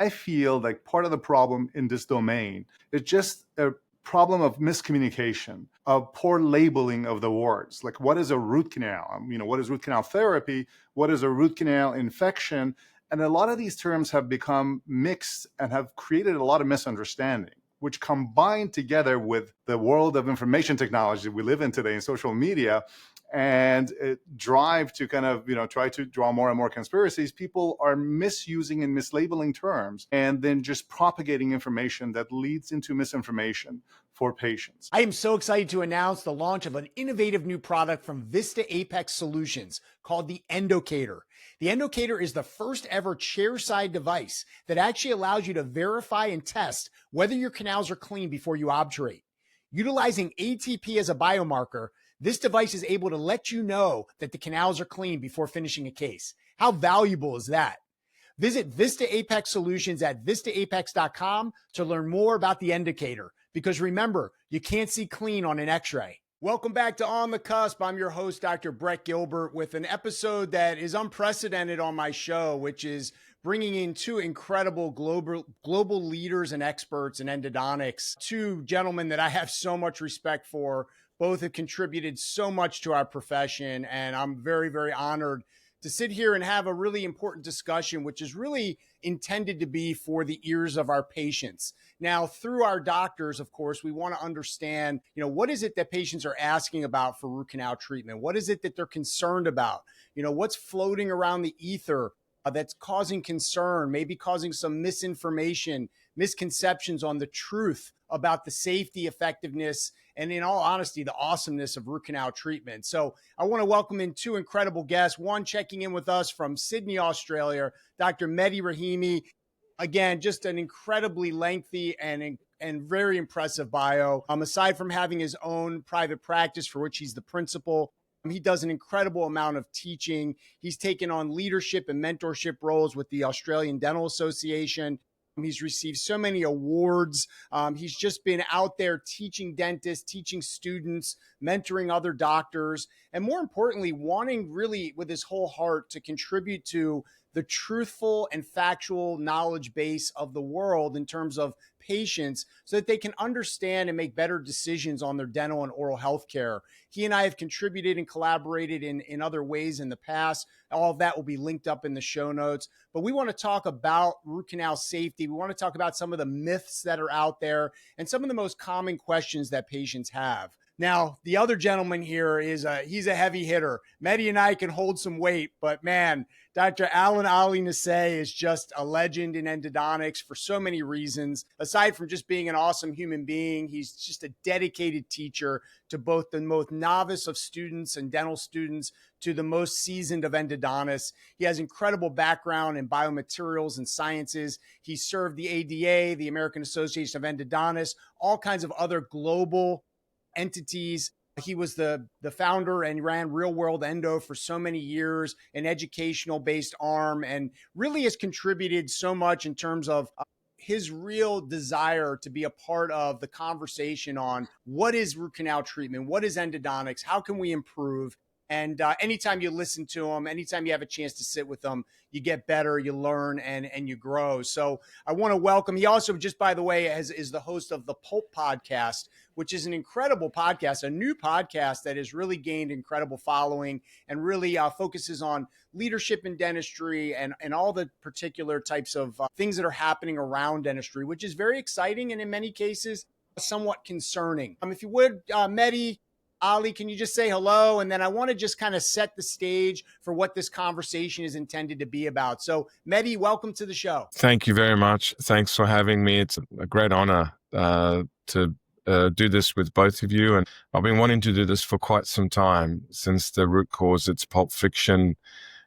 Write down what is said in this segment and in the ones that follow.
I feel like part of the problem in this domain is just a problem of miscommunication, of poor labeling of the words. Like, what is a root canal? What is root canal therapy? What is a root canal infection? And a lot of these terms have become mixed and have created a lot of misunderstanding, which combined together with the world of information technology we live in today in social media and drive to kind of, try to draw more and more conspiracies, people are misusing and mislabeling terms and then just propagating information that leads into misinformation for patients. I am so excited to announce the launch of an innovative new product from Vista Apex Solutions called the Endocator. The Endocator is the first ever chair-side device that actually allows you to verify and test whether your canals are clean before you obturate. Utilizing ATP as a biomarker, this device is able to let you know that the canals are clean before finishing a case. How valuable is that? Visit Vista Apex Solutions at vistaapex.com to learn more about the Endocator, because remember, you can't see clean on an x-ray. Welcome back to On the Cusp. I'm your host, Dr. Brett Gilbert, with an episode that is unprecedented on my show, which is bringing in two incredible global leaders and experts in endodontics, two gentlemen that I have so much respect for. Both have contributed so much to our profession, and I'm very, very honored to sit here and have a really important discussion, which is really intended to be for the ears of our patients. Now, through our doctors, of course, we want to understand, what is it that patients are asking about for root canal treatment? What is it that they're concerned about? What's floating around the ether that's causing concern, maybe causing some misinformation, misconceptions on the truth about the safety, effectiveness, and in all honesty, the awesomeness of root canal treatment. So I want to welcome in two incredible guests. One checking in with us from Sydney, Australia, Dr. Mehdi Rahimi. Again, just an incredibly lengthy and very impressive bio. Aside from having his own private practice for which he's the principal, he does an incredible amount of teaching. He's taken on leadership and mentorship roles with the Australian Dental Association. He's received so many awards. He's just been out there teaching dentists, teaching students, mentoring other doctors, and more importantly, wanting really with his whole heart to contribute to the truthful and factual knowledge base of the world in terms of patients so that they can understand and make better decisions on their dental and oral health care. He and I have contributed and collaborated in other ways in the past. All of that will be linked up in the show notes. But we want to talk about root canal safety. We want to talk about some of the myths that are out there and some of the most common questions that patients have. Now, the other gentleman here he's a heavy hitter. Mehdi and I can hold some weight, but man, Dr. Ali Nasseh is just a legend in endodontics for so many reasons. Aside from just being an awesome human being, he's just a dedicated teacher to both the most novice of students and dental students to the most seasoned of endodontists. He has incredible background in biomaterials and sciences. He served the ADA, the American Association of Endodontists, all kinds of other global entities. He was the founder and ran Real World Endo for so many years, an educational based arm, and really has contributed so much in terms of his real desire to be a part of the conversation on what is root canal treatment, what is endodontics, how can we improve. And anytime you listen to him, anytime you have a chance to sit with him, you get better, you learn, and you grow. So I want to welcome, he also, just by the way, is the host of the Pulp podcast, which is an incredible podcast, a new podcast that has really gained incredible following and really focuses on leadership in dentistry and all the particular types of things that are happening around dentistry, which is very exciting and in many cases, somewhat concerning. If you would, Mehdi, Ali, can you just say hello? And then I want to just kind of set the stage for what this conversation is intended to be about. So, Mehdi, welcome to the show. Thank you very much. Thanks for having me. It's a great honor to do this with both of you. And I've been wanting to do this for quite some time, since the Root Cause, it's Pulp Fiction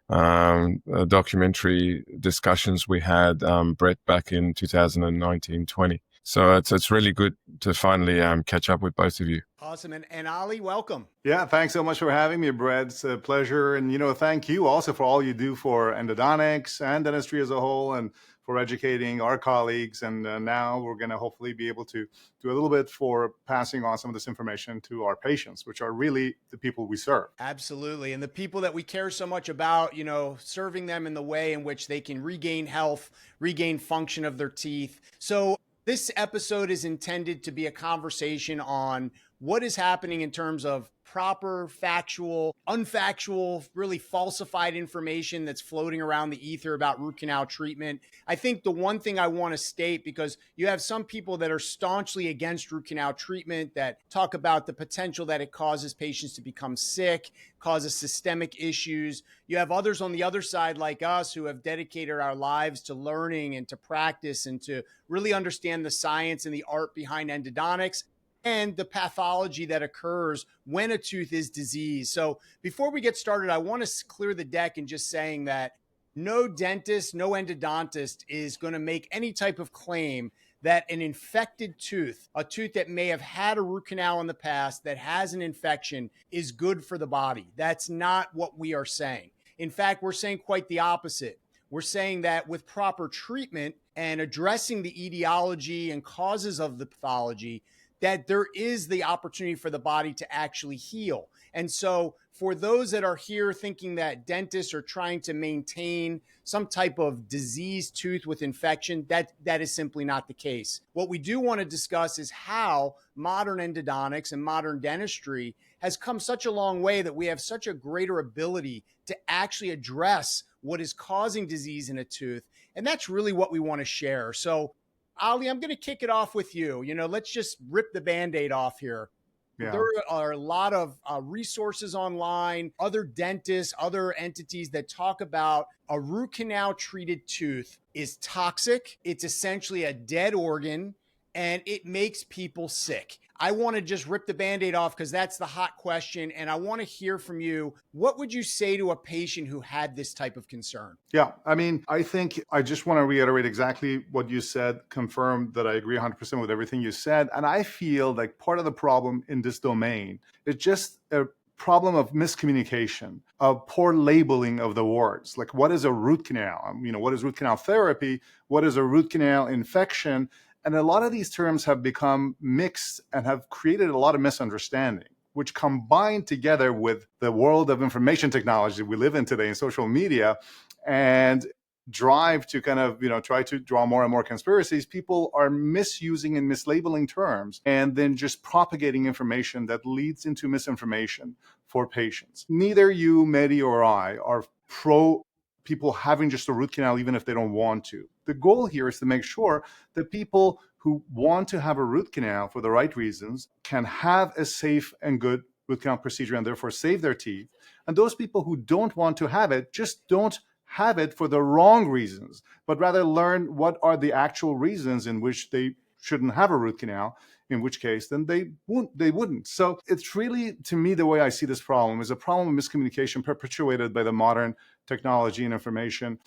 documentary discussions we had, Brett, back in 2019-20. So it's really good to finally catch up with both of you. Awesome. And Ali, welcome. Yeah, thanks so much for having me, Brett. It's a pleasure. And, thank you also for all you do for endodontics and dentistry as a whole, and for educating our colleagues. And now we're going to hopefully be able to do a little bit for passing on some of this information to our patients, which are really the people we serve. Absolutely. And the people that we care so much about, serving them in the way in which they can regain health, regain function of their teeth. So this episode is intended to be a conversation on what is happening in terms of proper, factual, unfactual, really falsified information that's floating around the ether about root canal treatment. I think the one thing I want to state, because you have some people that are staunchly against root canal treatment that talk about the potential that it causes patients to become sick, causes systemic issues. You have others on the other side like us who have dedicated our lives to learning and to practice and to really understand the science and the art behind endodontics and the pathology that occurs when a tooth is diseased. So before we get started, I want to clear the deck in just saying that no dentist, no endodontist is going to make any type of claim that an infected tooth, a tooth that may have had a root canal in the past that has an infection, is good for the body. That's not what we are saying. In fact, we're saying quite the opposite. We're saying that with proper treatment and addressing the etiology and causes of the pathology, that there is the opportunity for the body to actually heal. And so for those that are here thinking that dentists are trying to maintain some type of diseased tooth with infection, that is simply not the case. What we do want to discuss is how modern endodontics and modern dentistry has come such a long way that we have such a greater ability to actually address what is causing disease in a tooth. And that's really what we want to share. So Ali, I'm going to kick it off with you. Let's just rip the Band-Aid off here. Yeah. There are a lot of resources online, other dentists, other entities that talk about a root canal treated tooth is toxic. It's essentially a dead organ and it makes people sick. I want to just rip the Band-Aid off because that's the hot question. And I want to hear from you. What would you say to a patient who had this type of concern? Yeah, I think I just want to reiterate exactly what you said, confirm that I agree 100% with everything you said. And I feel like part of the problem in this domain is just a problem of miscommunication, of poor labeling of the words. Like, what is a root canal? What is root canal therapy? What is a root canal infection? And a lot of these terms have become mixed and have created a lot of misunderstanding, which combined together with the world of information technology we live in today in social media and drive to kind of, try to draw more and more conspiracies, people are misusing and mislabeling terms and then just propagating information that leads into misinformation for patients. Neither you, Mehdi, or I are pro people having just a root canal, even if they don't want to. The goal here is to make sure that people who want to have a root canal for the right reasons can have a safe and good root canal procedure and therefore save their teeth. And those people who don't want to have it just don't have it for the wrong reasons, but rather learn what are the actual reasons in which they shouldn't have a root canal, in which case then they wouldn't. So it's really, to me, the way I see this problem is a problem of miscommunication perpetuated by the modern technology and information.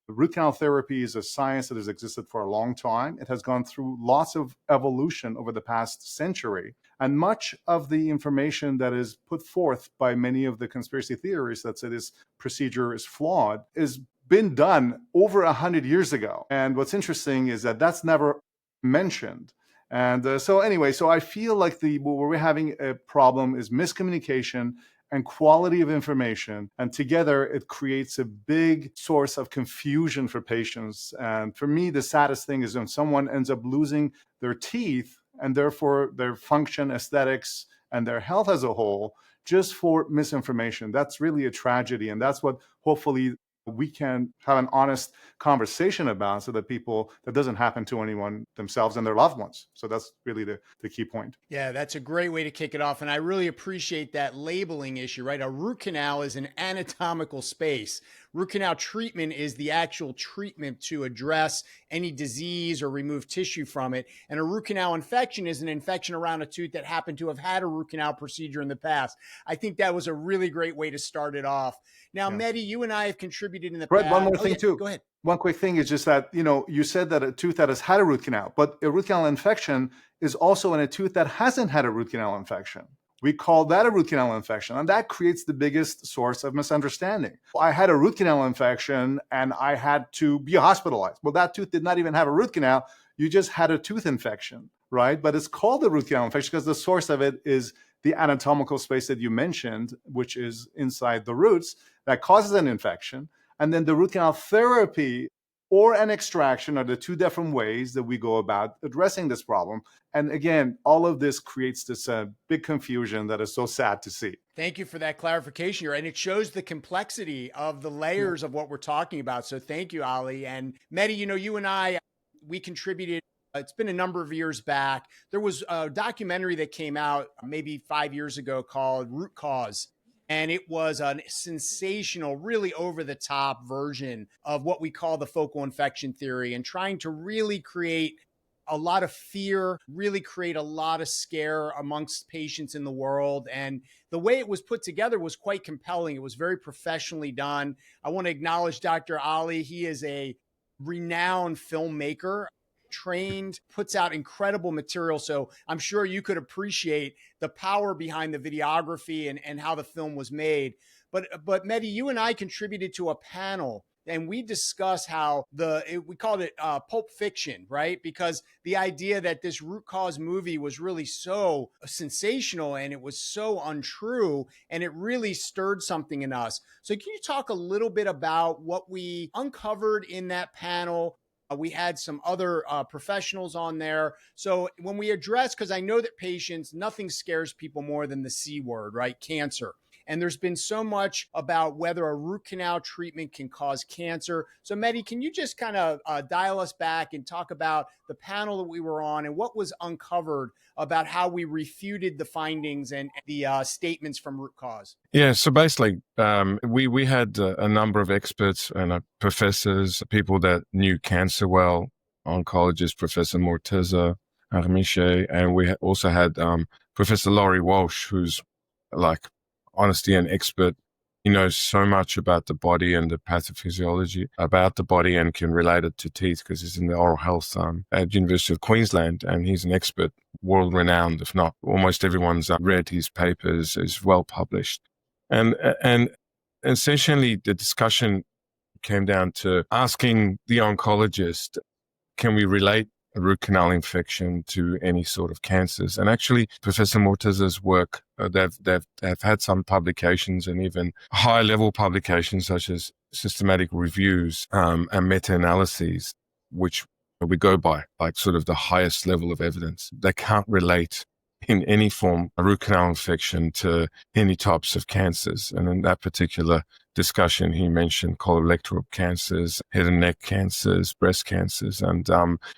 Root canal therapy is a science that has existed for a long time. It has gone through lots of evolution over the past century. And much of the information that is put forth by many of the conspiracy theorists that say this procedure is flawed has been done over 100 years ago. And what's interesting is that that's never mentioned. And so I feel like where we're having a problem is miscommunication and quality of information. And together, it creates a big source of confusion for patients. And for me, the saddest thing is when someone ends up losing their teeth and therefore their function, aesthetics, and their health as a whole, just for misinformation. That's really a tragedy. And that's what hopefully we can have an honest conversation about so that that doesn't happen to anyone themselves and their loved ones. So that's really the key point. Yeah, that's a great way to kick it off. And I really appreciate that labeling issue, right? A root canal is an anatomical space. Root canal treatment is the actual treatment to address any disease or remove tissue from it. And a root canal infection is an infection around a tooth that happened to have had a root canal procedure in the past. I think that was a really great way to start it off. Now, Mehdi, you and I have contributed in the past. One more thing too. Go ahead. One quick thing is just that, you said that a tooth that has had a root canal, but a root canal infection is also in a tooth that hasn't had a root canal infection. We call that a root canal infection, and that creates the biggest source of misunderstanding. I had a root canal infection and I had to be hospitalized. Well, that tooth did not even have a root canal. You just had a tooth infection, right? But it's called a root canal infection because the source of it is the anatomical space that you mentioned, which is inside the roots, that causes an infection. And then the root canal therapy or an extraction are the two different ways that we go about addressing this problem. And again, all of this creates this big confusion that is so sad to see. Thank you for that clarification here. And it shows the complexity of the layers of what we're talking about. So thank you, Ali. And Mehdi, you and I, we contributed. It's been a number of years back. There was a documentary that came out maybe 5 years ago called Root Cause. And it was a sensational, really over the top version of what we call the focal infection theory, and trying to really create a lot of fear, really create a lot of scare amongst patients in the world. And the way it was put together was quite compelling. It was very professionally done. I want to acknowledge Dr. Ali. He is a renowned filmmaker, trained, puts out incredible material. So I'm sure you could appreciate the power behind the videography and how the film was made. But Mehdi, you and I contributed to a panel and we discussed how we called it pulp fiction, right? Because the idea that this Root Cause movie was really so sensational and it was so untrue, and it really stirred something in us. So can you talk a little bit about what we uncovered in that panel? We had some other professionals on there. So when we address, because I know that patients, nothing scares people more than the C word, right? Cancer. And there's been so much about whether a root canal treatment can cause cancer. So Mehdi, can you just kind of dial us back and talk about the panel that we were on and what was uncovered about how we refuted the findings and the statements from Root Cause? Yeah, so basically, we had a number of experts and professors, people that knew cancer well, oncologist Professor Morteza Armiche, and we also had Professor Laurie Walsh, who's like honestly an expert. He knows so much about the body and the pathophysiology about the body and can relate it to teeth because he's in the oral health at University of Queensland, and he's an expert, world renowned, if not almost everyone's read his papers, is well published. And essentially the discussion came down to asking the oncologist, can we relate a root canal infection to any sort of cancers? And actually, Professor Morteza's work, they've had some publications and even high-level publications such as systematic reviews and meta-analyses, which we go by, like sort of the highest level of evidence. They can't relate in any form a root canal infection to any types of cancers. And in that particular discussion, he mentioned colorectal cancers, head and neck cancers, breast cancers. And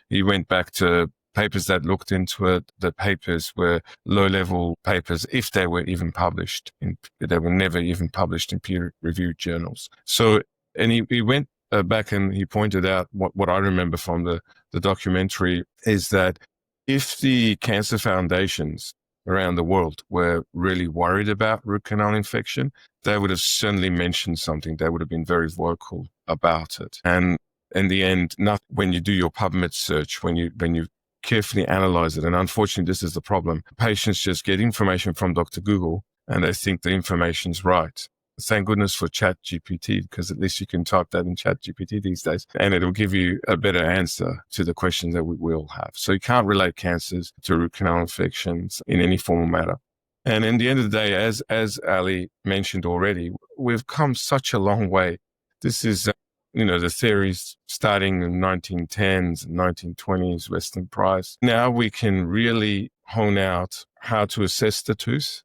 he went back to papers that looked into it. The papers were low-level papers, if they were even published. They were never even published in peer-reviewed journals. So, and he went back and he pointed out what I remember from the documentary is that if the cancer foundations around the world were really worried about root canal infection, they would have certainly mentioned something. They would have been very vocal about it. And in the end, not when you do your PubMed search, when you carefully analyze it, and unfortunately, this is the problem. Patients just get information from Dr. Google and they think the information's right. Thank goodness for ChatGPT, because at least you can type that in ChatGPT these days and it'll give you a better answer to the questions that we will have. So you can't relate cancers to root canal infections in any form or matter. And in the end of the day, as Ali mentioned already, we've come such a long way. This is, the theories starting in the 1910s and 1920s, Western Price. Now we can really hone out how to assess the tooth.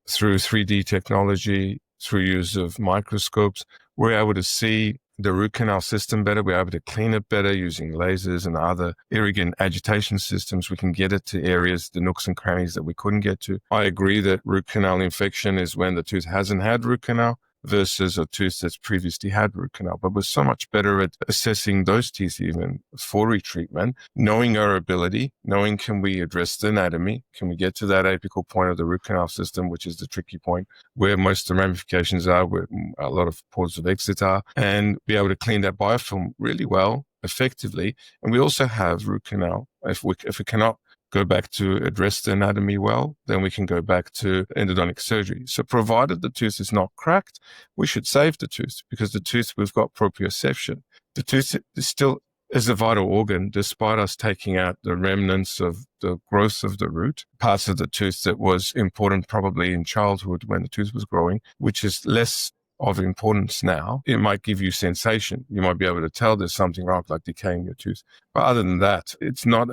Through 3D technology, through use of microscopes, we're able to see the root canal system better. We're able to clean it better using lasers and other irrigant agitation systems. We can get it to areas, the nooks and crannies that we couldn't get to. I agree that root canal infection is when the tooth hasn't had root canal versus a tooth that's previously had root canal. But we're so much better at assessing those teeth even for retreatment, knowing our ability, knowing can we address the anatomy, can we get to that apical point of the root canal system, which is the tricky point where most of the ramifications are, where a lot of ports of exit are, and be able to clean that biofilm really well, effectively. And we also have root canal. If we cannot go back to address the anatomy well, then we can go back to endodontic surgery. So provided the tooth is not cracked, we should save the tooth, because the tooth, we've got proprioception. The tooth is still is a vital organ, despite us taking out the remnants of the growth of the root, parts of the tooth that was important probably in childhood when the tooth was growing, which is less of importance now. It might give you sensation. You might be able to tell there's something wrong, like decay in your tooth. But other than that, it's not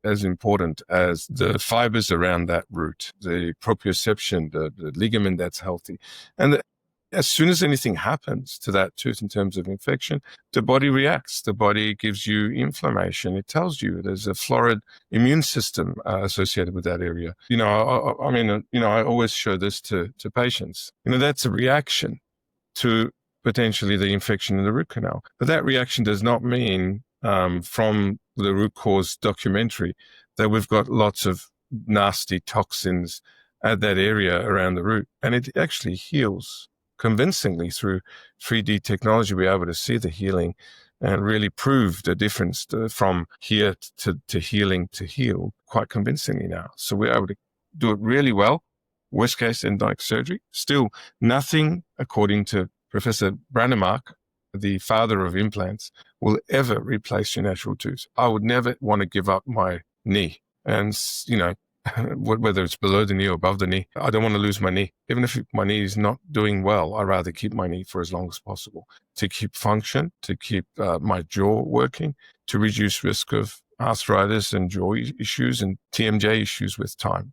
as important as the fibers around that root, the proprioception, the ligament that's healthy. And as soon as anything happens to that tooth in terms of infection, the body reacts. The body gives you inflammation. It tells you there's a florid immune system associated with that area. I always show this to patients. That's a reaction to potentially the infection in the root canal. But that reaction does not mean from the root cause documentary that we've got lots of nasty toxins at that area around the root. And it actually heals convincingly through 3D technology. We're able to see the healing and really prove the difference from here to healing to heal quite convincingly now. So we're able to do it really well. Worst case, endodontic surgery. Still nothing, according to Professor Brandemark, the father of implants, will ever replace your natural tooth. I would never want to give up my knee. And, whether it's below the knee or above the knee, I don't want to lose my knee. Even if my knee is not doing well, I'd rather keep my knee for as long as possible to keep function, to keep my jaw working, to reduce risk of arthritis and jaw issues and TMJ issues with time.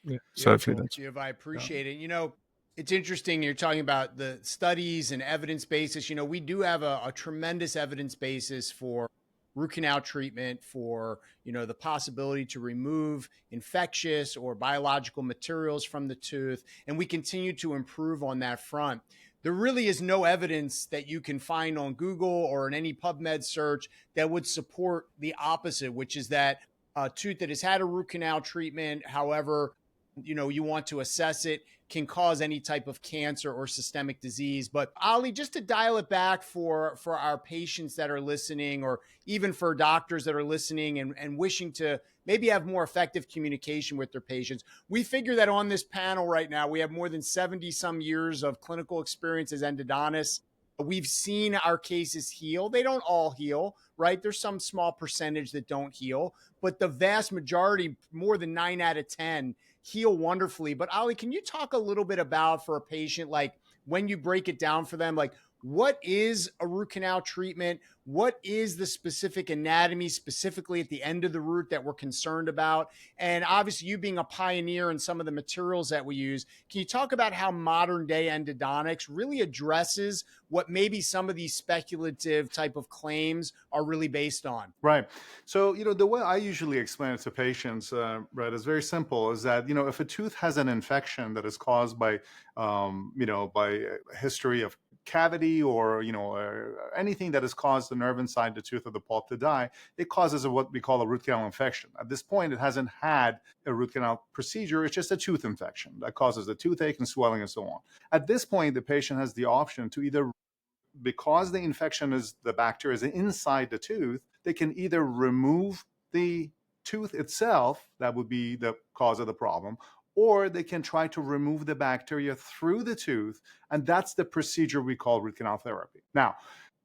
Yeah. So hopefully that's... I appreciate it. It's interesting. You're talking about the studies and evidence basis. We do have a tremendous evidence basis for root canal treatment, for the possibility to remove infectious or biological materials from the tooth, and we continue to improve on that front. There really is no evidence that you can find on Google or in any PubMed search that would support the opposite, which is that a tooth that has had a root canal treatment, however you want to assess it, can cause any type of cancer or systemic disease. But Ali, just to dial it back for our patients that are listening, or even for doctors that are listening and wishing to maybe have more effective communication with their patients, we figure that on this panel right now, we have more than 70 some years of clinical experience as endodontists. We've seen our cases heal. They don't all heal, right? There's some small percentage that don't heal, but the vast majority, more than 9 out of 10, heal wonderfully. But Ali, can you talk a little bit about, for a patient, like when you break it down for them, like what is a root canal treatment? What is the specific anatomy specifically at the end of the root that we're concerned about? And obviously you being a pioneer in some of the materials that we use, can you talk about how modern day endodontics really addresses what maybe some of these speculative type of claims are really based on? Right. So, the way I usually explain it to patients, Brett, is very simple, is that, if a tooth has an infection that is caused by, by a history of cavity or anything that has caused the nerve inside the tooth or the pulp to die, it causes what we call a root canal infection. At this point, it hasn't had a root canal procedure. It's just a tooth infection that causes the toothache and swelling and so on. At this point, the patient has the option to either, because the infection is, the bacteria is inside the tooth, they can either remove the tooth itself, that would be the cause of the problem, or they can try to remove the bacteria through the tooth, and that's the procedure we call root canal therapy. Now,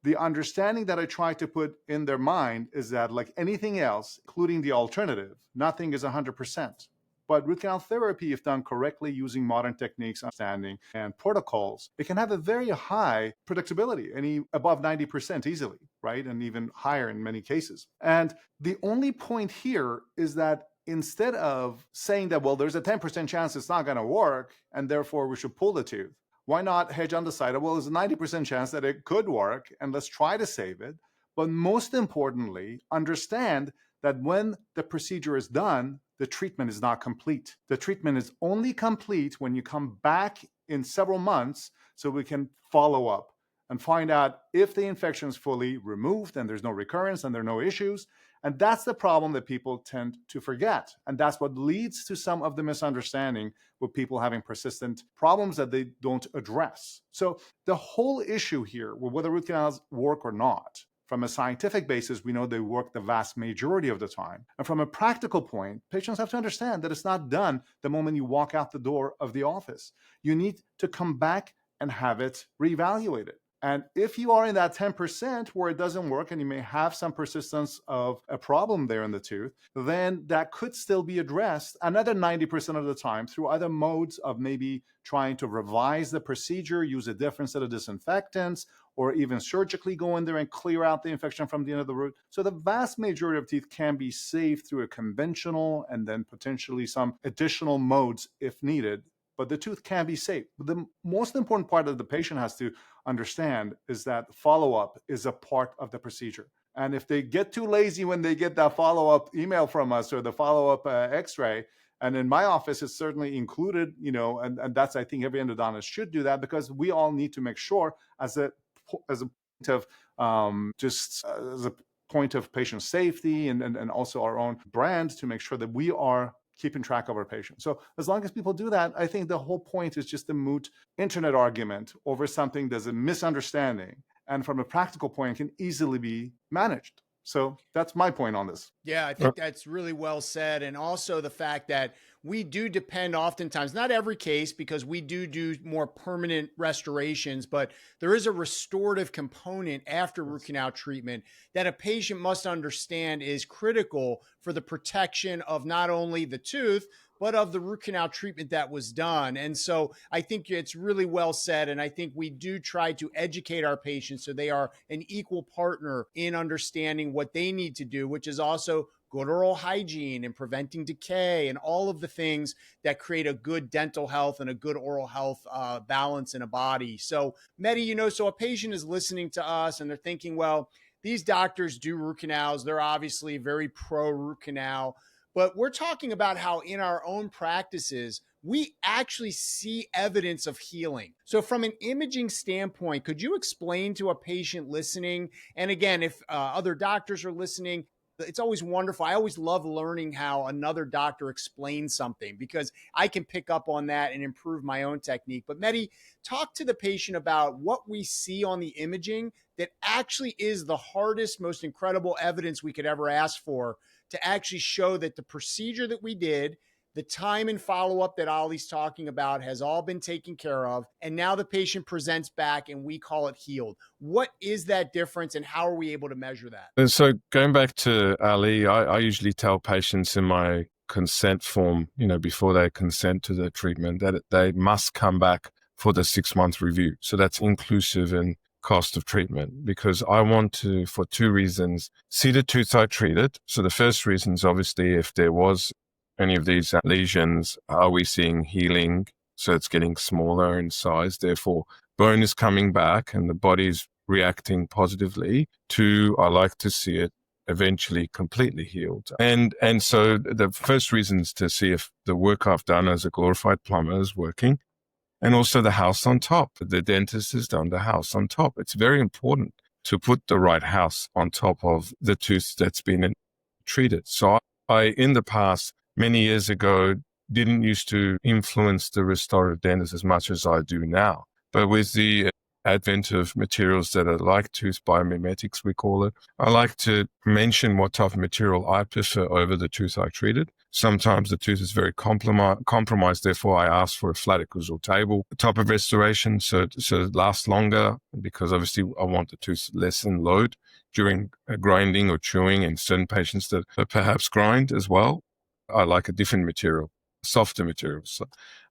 the understanding that I try to put in their mind is that, like anything else, including the alternative, nothing is 100%. But root canal therapy, if done correctly using modern techniques, understanding, and protocols, it can have a very high predictability, any above 90% easily, right? And even higher in many cases. And the only point here is that instead of saying that, well, there's a 10% chance it's not going to work, and therefore we should pull the tooth, why not hedge on the side of, well, there's a 90% chance that it could work, and let's try to save it. But most importantly, understand that when the procedure is done, the treatment is not complete. The treatment is only complete when you come back in several months so we can follow up and find out if the infection is fully removed and there's no recurrence and there are no issues. And that's the problem that people tend to forget. And that's what leads to some of the misunderstanding with people having persistent problems that they don't address. So the whole issue here with whether root canals work or not from a scientific basis, we know they work the vast majority of the time. And from a practical point, patients have to understand that it's not done the moment you walk out the door of the office. You need to come back and have it reevaluated. And if you are in that 10% where it doesn't work and you may have some persistence of a problem there in the tooth, then that could still be addressed another 90% of the time through other modes of maybe trying to revise the procedure, use a different set of disinfectants, or even surgically go in there and clear out the infection from the end of the root. So the vast majority of teeth can be saved through a conventional and then potentially some additional modes if needed. But the tooth can be saved. But the most important part that the patient has to understand is that follow-up is a part of the procedure. And if they get too lazy when they get that follow-up email from us or the follow-up x-ray, and in my office, it's certainly included, and that's, I think every endodontist should do that, because we all need to make sure as a point of as a point of patient safety and also our own brand, to make sure that we are keeping track of our patients. So as long as people do that, I think the whole point is just a moot internet argument over something that's a misunderstanding, and from a practical point can easily be managed. So that's my point on this. Yeah, I think that's really well said. And also the fact that we do depend oftentimes, not every case, because we do more permanent restorations, but there is a restorative component after root canal treatment that a patient must understand is critical for the protection of not only the tooth, but of the root canal treatment that was done. And so I think it's really well said. And I think we do try to educate our patients so they are an equal partner in understanding what they need to do, which is also good oral hygiene and preventing decay and all of the things that create a good dental health and a good oral health balance in a body. So Mehdi, so a patient is listening to us and they're thinking, well, these doctors do root canals. They're obviously very pro root canal. But we're talking about how in our own practices, we actually see evidence of healing. So from an imaging standpoint, could you explain to a patient listening, and again, if other doctors are listening, it's always wonderful. I always love learning how another doctor explains something, because I can pick up on that and improve my own technique. But Mehdi, talk to the patient about what we see on the imaging that actually is the hardest, most incredible evidence we could ever ask for to actually show that the procedure that we did, the time and follow-up that Ali's talking about, has all been taken care of. And now the patient presents back and we call it healed. What is that difference and how are we able to measure that? And so going back to Ali, I usually tell patients in my consent form, before they consent to the treatment, that they must come back for the 6-month review. So that's inclusive in cost of treatment, because I want to, for 2 reasons, see the tooth I treated. So the first reason is obviously if there was any of these lesions, are we seeing healing? So it's getting smaller in size, therefore bone is coming back and the body's reacting positively. 2, I like to see it eventually completely healed. And so the first reason is to see if the work I've done as a glorified plumber is working. And also the house on top. The dentist has done the house on top. It's very important to put the right house on top of the tooth that's been treated. So I, in the past, many years ago, didn't used to influence the restorative dentist as much as I do now. But with the advent of materials that are like tooth biomimetics, we call it, I like to mention what type of material I prefer over the tooth I treated. Sometimes the tooth is very compromised, therefore I ask for a flat occlusal table type of restoration so it lasts longer, because obviously I want the tooth less in load during grinding or chewing, in certain patients that perhaps grind as well. I like a different material, softer materials,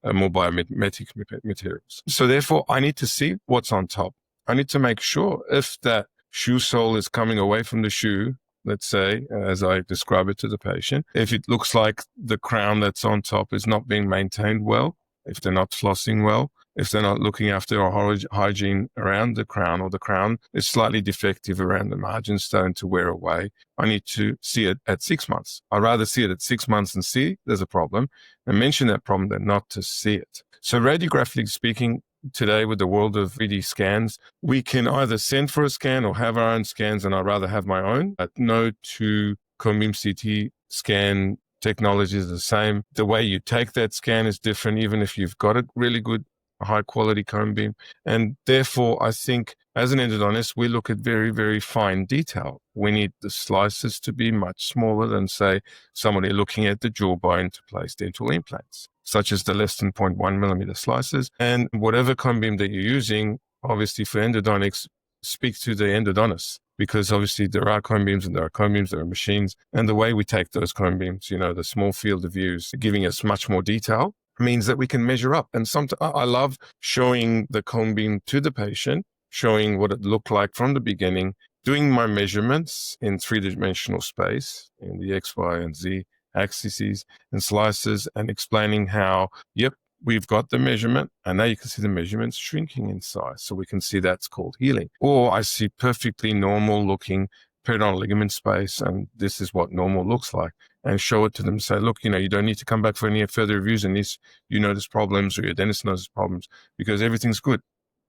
more biomimetic materials. So therefore, I need to see what's on top. I need to make sure if that shoe sole is coming away from the shoe, let's say, as I describe it to the patient, if it looks like the crown that's on top is not being maintained well, if they're not flossing well, if they're not looking after our hygiene around the crown, or the crown is slightly defective around the margin, starting to wear away, I need to see it at 6 months. I'd rather see it at 6 months and see there's a problem and mention that problem than not to see it. So radiographically speaking, today with the world of 3D scans, we can either send for a scan or have our own scans, and I'd rather have my own. No two cone beam CT scan technology is the same. The way you take that scan is different, even if you've got a really good high quality cone beam. And therefore, I think As an endodontist, we look at very, very fine detail. We need the slices to be much smaller than, say, somebody looking at the jawbone to place dental implants, such as the less than 0.1 millimeter slices. And whatever cone beam that you're using, obviously for endodontics, speak to the endodontist, because obviously there are cone beams and there are cone beams, there are machines. And the way we take those cone beams, the small field of views, giving us much more detail, means that we can measure up. And I love showing the cone beam to the patient, showing what it looked like from the beginning, doing my measurements in three-dimensional space in the X, Y, and Z axes and slices, and explaining how, yep, we've got the measurement, and now you can see the measurements shrinking in size. So we can see that's called healing. Or I see perfectly normal looking periodontal ligament space, and this is what normal looks like, and show it to them. Say, look, you don't need to come back for any further reviews unless you notice problems or your dentist notices problems, because everything's good.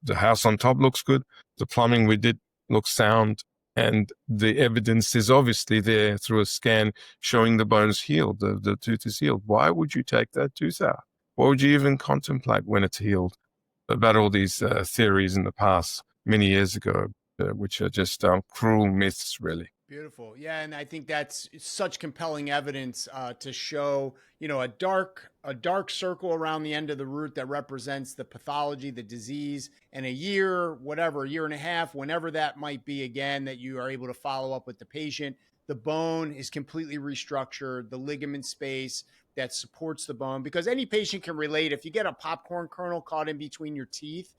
The house on top looks good. The plumbing we did looks sound. And the evidence is obviously there through a scan showing the bone's healed, the tooth is healed. Why would you take that tooth out? What would you even contemplate when it's healed? About all these theories in the past, many years ago, which are just cruel myths, really. Beautiful. Yeah. And I think that's such compelling evidence to show, a dark circle around the end of the root that represents the pathology, the disease, and a year and a half, whenever that might be again, that you are able to follow up with the patient. The bone is completely restructured, the ligament space that supports the bone, because any patient can relate. If you get a popcorn kernel caught in between your teeth,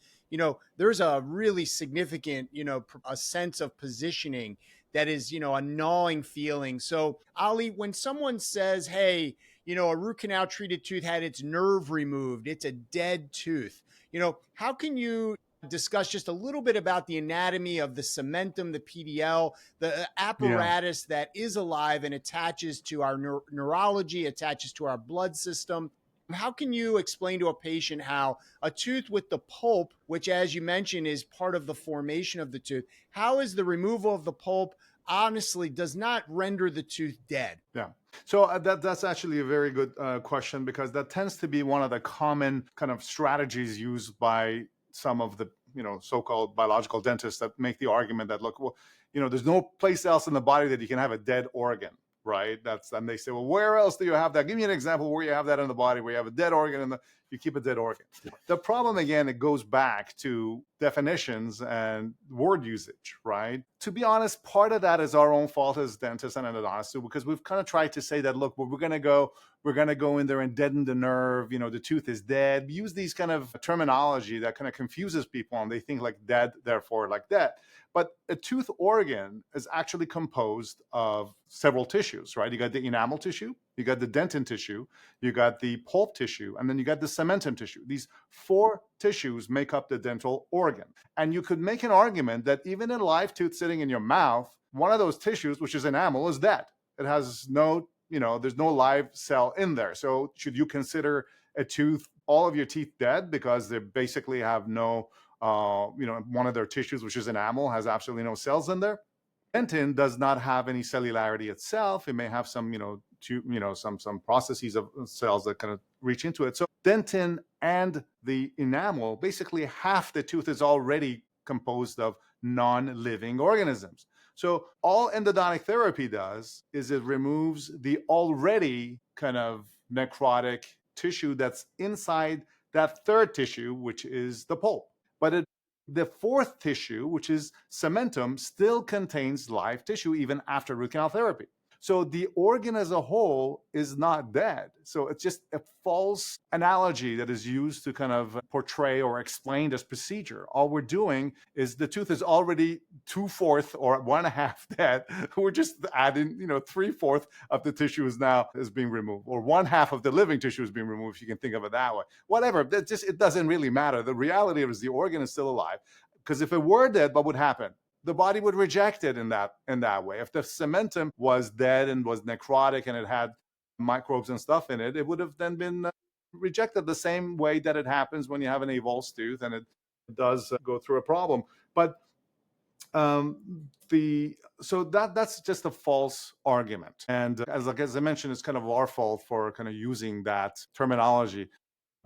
there's a really significant, a sense of positioning that is, a gnawing feeling. So, Ali, when someone says, hey, a root canal treated tooth had its nerve removed, it's a dead tooth, how can you discuss just a little bit about the anatomy of the cementum, the PDL, the apparatus that is alive and attaches to our neurology, attaches to our blood system? How can you explain to a patient how a tooth with the pulp, which, as you mentioned, is part of the formation of the tooth, how is the removal of the pulp honestly does not render the tooth dead? Yeah. So that's actually a very good question, because that tends to be one of the common kind of strategies used by some of the so-called biological dentists that make the argument that, look, well, there's no place else in the body that you can have a dead organ. Right. And they say, well, where else do you have that? Give me an example where you have that in the body, where you have a dead organ and you keep a dead organ. The problem, again, it goes back to definitions and word usage, right? To be honest, part of that is our own fault as dentists and endodontists, because we've kind of tried to say that, look, well, we're going to go in there and deaden the nerve. The tooth is dead. We use these kind of terminology that kind of confuses people, and they think like dead, therefore like dead. But a tooth organ is actually composed of several tissues, right? You got the enamel tissue, you got the dentin tissue, you got the pulp tissue, and then you got the cementum tissue. These 4 tissues make up the dental organ. And you could make an argument that even in a live tooth sitting in your mouth, one of those tissues, which is enamel, is dead. It has no, there's no live cell in there. So should you consider a tooth, all of your teeth dead because they basically have no one of their tissues, which is enamel, has absolutely no cells in there? Dentin does not have any cellularity itself. It may have some, some processes of cells that kind of reach into it. So dentin and the enamel, basically half the tooth is already composed of non-living organisms. So all endodontic therapy does is it removes the already kind of necrotic tissue that's inside that 3rd tissue, which is the pulp. But the 4th tissue, which is cementum, still contains live tissue even after root canal therapy. So the organ as a whole is not dead. So it's just a false analogy that is used to kind of portray or explain this procedure. All we're doing is the tooth is already 2/4 or 1/2 dead. We're just adding, 3/4 of the tissue is being removed, or 1/2 of the living tissue is being removed, if you can think of it that way. Whatever, it doesn't really matter. The reality is the organ is still alive, because if it were dead, what would happen? The body would reject it in that way. If the cementum was dead and was necrotic and it had microbes and stuff in it, it would have then been rejected the same way that it happens when you have an avulsed tooth and it does go through a problem. But so that's just a false argument. And as I mentioned, it's kind of our fault for kind of using that terminology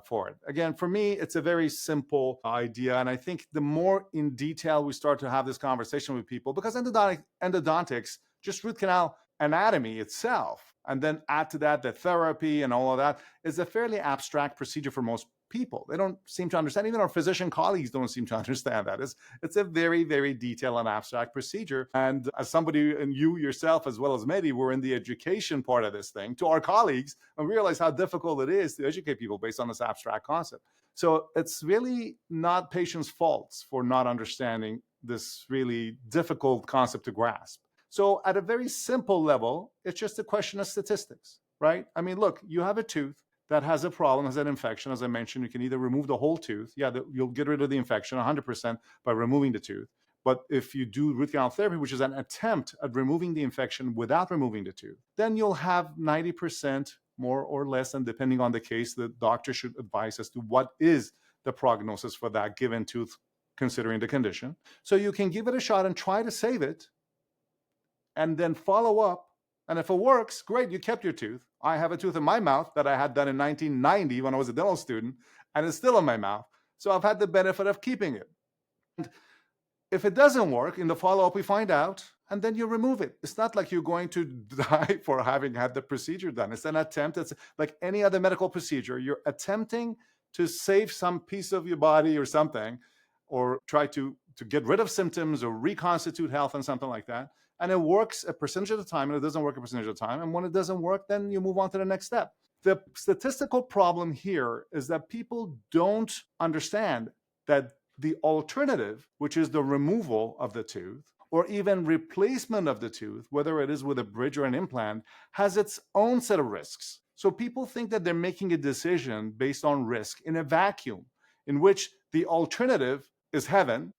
for it. Again, for me, it's a very simple idea. And I think the more in detail we start to have this conversation with people, because endodontics, just root canal anatomy itself, and then add to that the therapy and all of that, is a fairly abstract procedure for most people. They don't seem to understand. Even our physician colleagues don't seem to understand that. It's a very, very detailed and abstract procedure. And as somebody, and you yourself as well as Mehdi, were in the education part of this thing, to our colleagues, and realize how difficult it is to educate people based on this abstract concept. So it's really not patients' faults for not understanding this really difficult concept to grasp. So at a very simple level, it's just a question of statistics, right? I mean, look, you have a tooth that has a problem, has an infection. As I mentioned, you can either remove the whole tooth. Yeah, you'll get rid of the infection 100% by removing the tooth. But if you do root canal therapy, which is an attempt at removing the infection without removing the tooth, then you'll have 90% more or less, and depending on the case, the doctor should advise as to what is the prognosis for that given tooth, considering the condition. So you can give it a shot and try to save it, and then follow up. And if it works, great, you kept your tooth. I have a tooth in my mouth that I had done in 1990 when I was a dental student, and it's still in my mouth. So I've had the benefit of keeping it. And if it doesn't work, in the follow-up, we find out, and then you remove it. It's not like you're going to die for having had the procedure done. It's an attempt. It's like any other medical procedure. You're attempting to save some piece of your body or something, or try to get rid of symptoms or reconstitute health and something like that. And it works a percentage of the time, and it doesn't work a percentage of the time. And when it doesn't work, then you move on to the next step. The statistical problem here is that people don't understand that the alternative, which is the removal of the tooth, or even replacement of the tooth, whether it is with a bridge or an implant, has its own set of risks. So people think that they're making a decision based on risk in a vacuum, in which the alternative is heaven,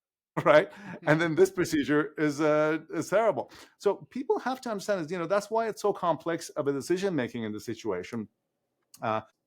right? And then this procedure is terrible. So people have to understand this. That's why it's so complex of a decision making in this situation.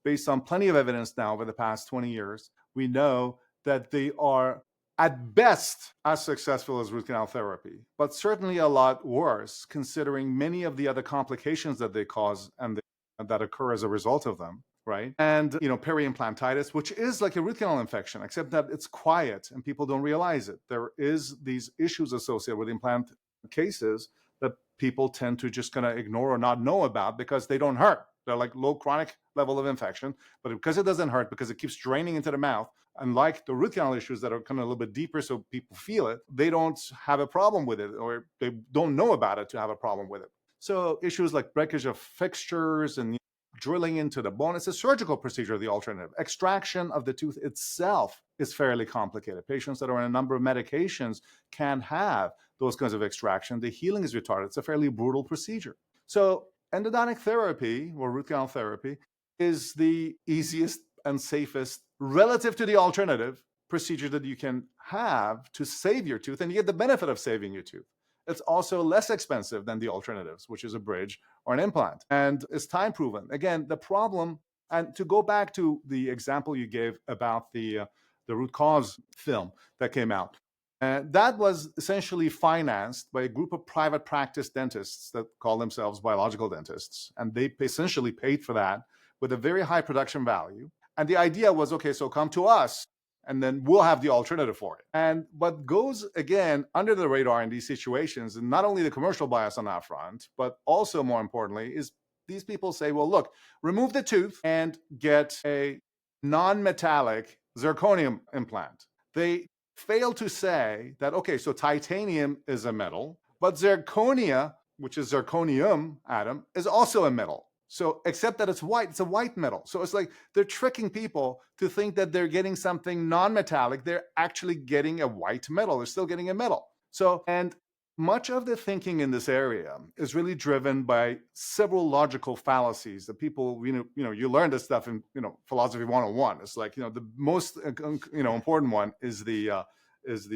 Based on plenty of evidence now over the past 20 years, we know that they are at best as successful as root canal therapy, but certainly a lot worse, considering many of the other complications that they cause and that occur as a result of them. Right. And, peri-implantitis, which is like a root canal infection, except that it's quiet and people don't realize it. There is these issues associated with implant cases that people tend to just kind of ignore or not know about because they don't hurt. They're like low chronic level of infection, but because it doesn't hurt, because it keeps draining into the mouth, unlike the root canal issues that are kind of a little bit deeper so people feel it, they don't have a problem with it, or they don't know about it to have a problem with it. So issues like breakage of fixtures and drilling into the bone. It's a surgical procedure, the alternative. Extraction of the tooth itself is fairly complicated. Patients that are on a number of medications can have those kinds of extraction. The healing is retarded. It's a fairly brutal procedure. So endodontic therapy, or root canal therapy, is the easiest and safest, relative to the alternative, procedure that you can have to save your tooth, and you get the benefit of saving your tooth. It's also less expensive than the alternatives, which is a bridge or an implant. And it's time proven. Again, the problem, and to go back to the example you gave about the root cause film that came out, that was essentially financed by a group of private practice dentists that call themselves biological dentists. And they essentially paid for that with a very high production value. And the idea was, okay, so come to us, and then we'll have the alternative for it. And what goes, again, under the radar in these situations, and not only the commercial bias on that front, but also more importantly, is these people say, well, look, remove the tooth and get a non-metallic zirconium implant. They fail to say that, okay, so titanium is a metal, but zirconia, which is zirconium atom, is also a metal. So except that it's white, it's a white metal. So it's like they're tricking people to think that they're getting something non-metallic. They're actually getting a white metal. They're still getting a metal. So, and much of the thinking in this area is really driven by several logical fallacies that people, you learn this stuff in, philosophy 101. It's like, the most, important one is the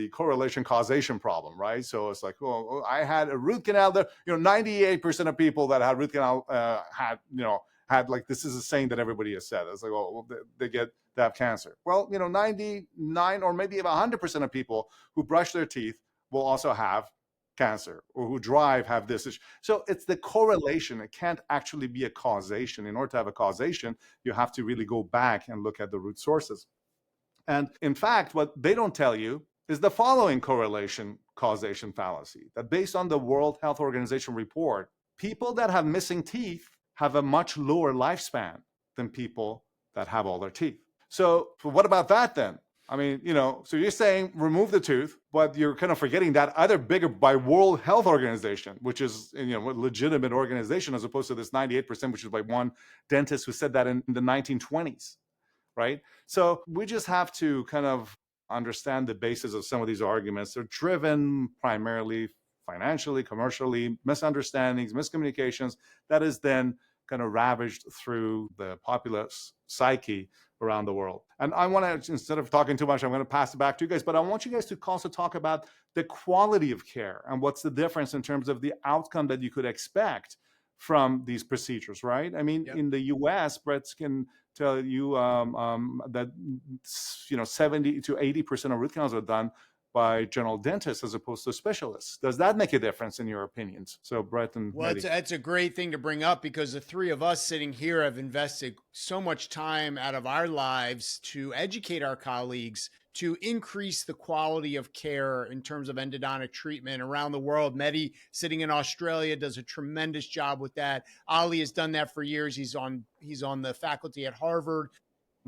correlation causation problem, right? So it's like, well, I had a root canal that, 98% of people that had root canal had like, this is a saying that everybody has said. It's like, well, they have cancer. Well, 99 or maybe even 100% of people who brush their teeth will also have cancer or who drive have this issue. So it's the correlation. It can't actually be a causation. In order to have a causation, you have to really go back and look at the root sources. And in fact, what they don't tell you is the following correlation causation fallacy, that based on the World Health Organization report, people that have missing teeth have a much lower lifespan than people that have all their teeth. So what about that then? I mean, so you're saying remove the tooth, but you're kind of forgetting that other bigger by World Health Organization, which is, a legitimate organization, as opposed to this 98%, which is by one dentist who said that in the 1920s, right? So we just have to kind of understand the basis of some of these arguments. They're driven primarily financially, commercially, misunderstandings, miscommunications, that is then kind of ravaged through the populace psyche around the world. And I want to, instead of talking too much, I'm going to pass it back to you guys, but I want you guys to also talk about the quality of care and what's the difference in terms of the outcome that you could expect from these procedures, right? I mean, in the US, Brett can tell you that 70 to 80% of root canals are done by general dentists as opposed to specialists. Does that make a difference in your opinions? So Brett and Mehdi. That's a great thing to bring up, because the three of us sitting here have invested so much time out of our lives to educate our colleagues to increase the quality of care in terms of endodontic treatment around the world. Mehdi, sitting in Australia, does a tremendous job with that. Ali has done that for years. He's on the faculty at Harvard.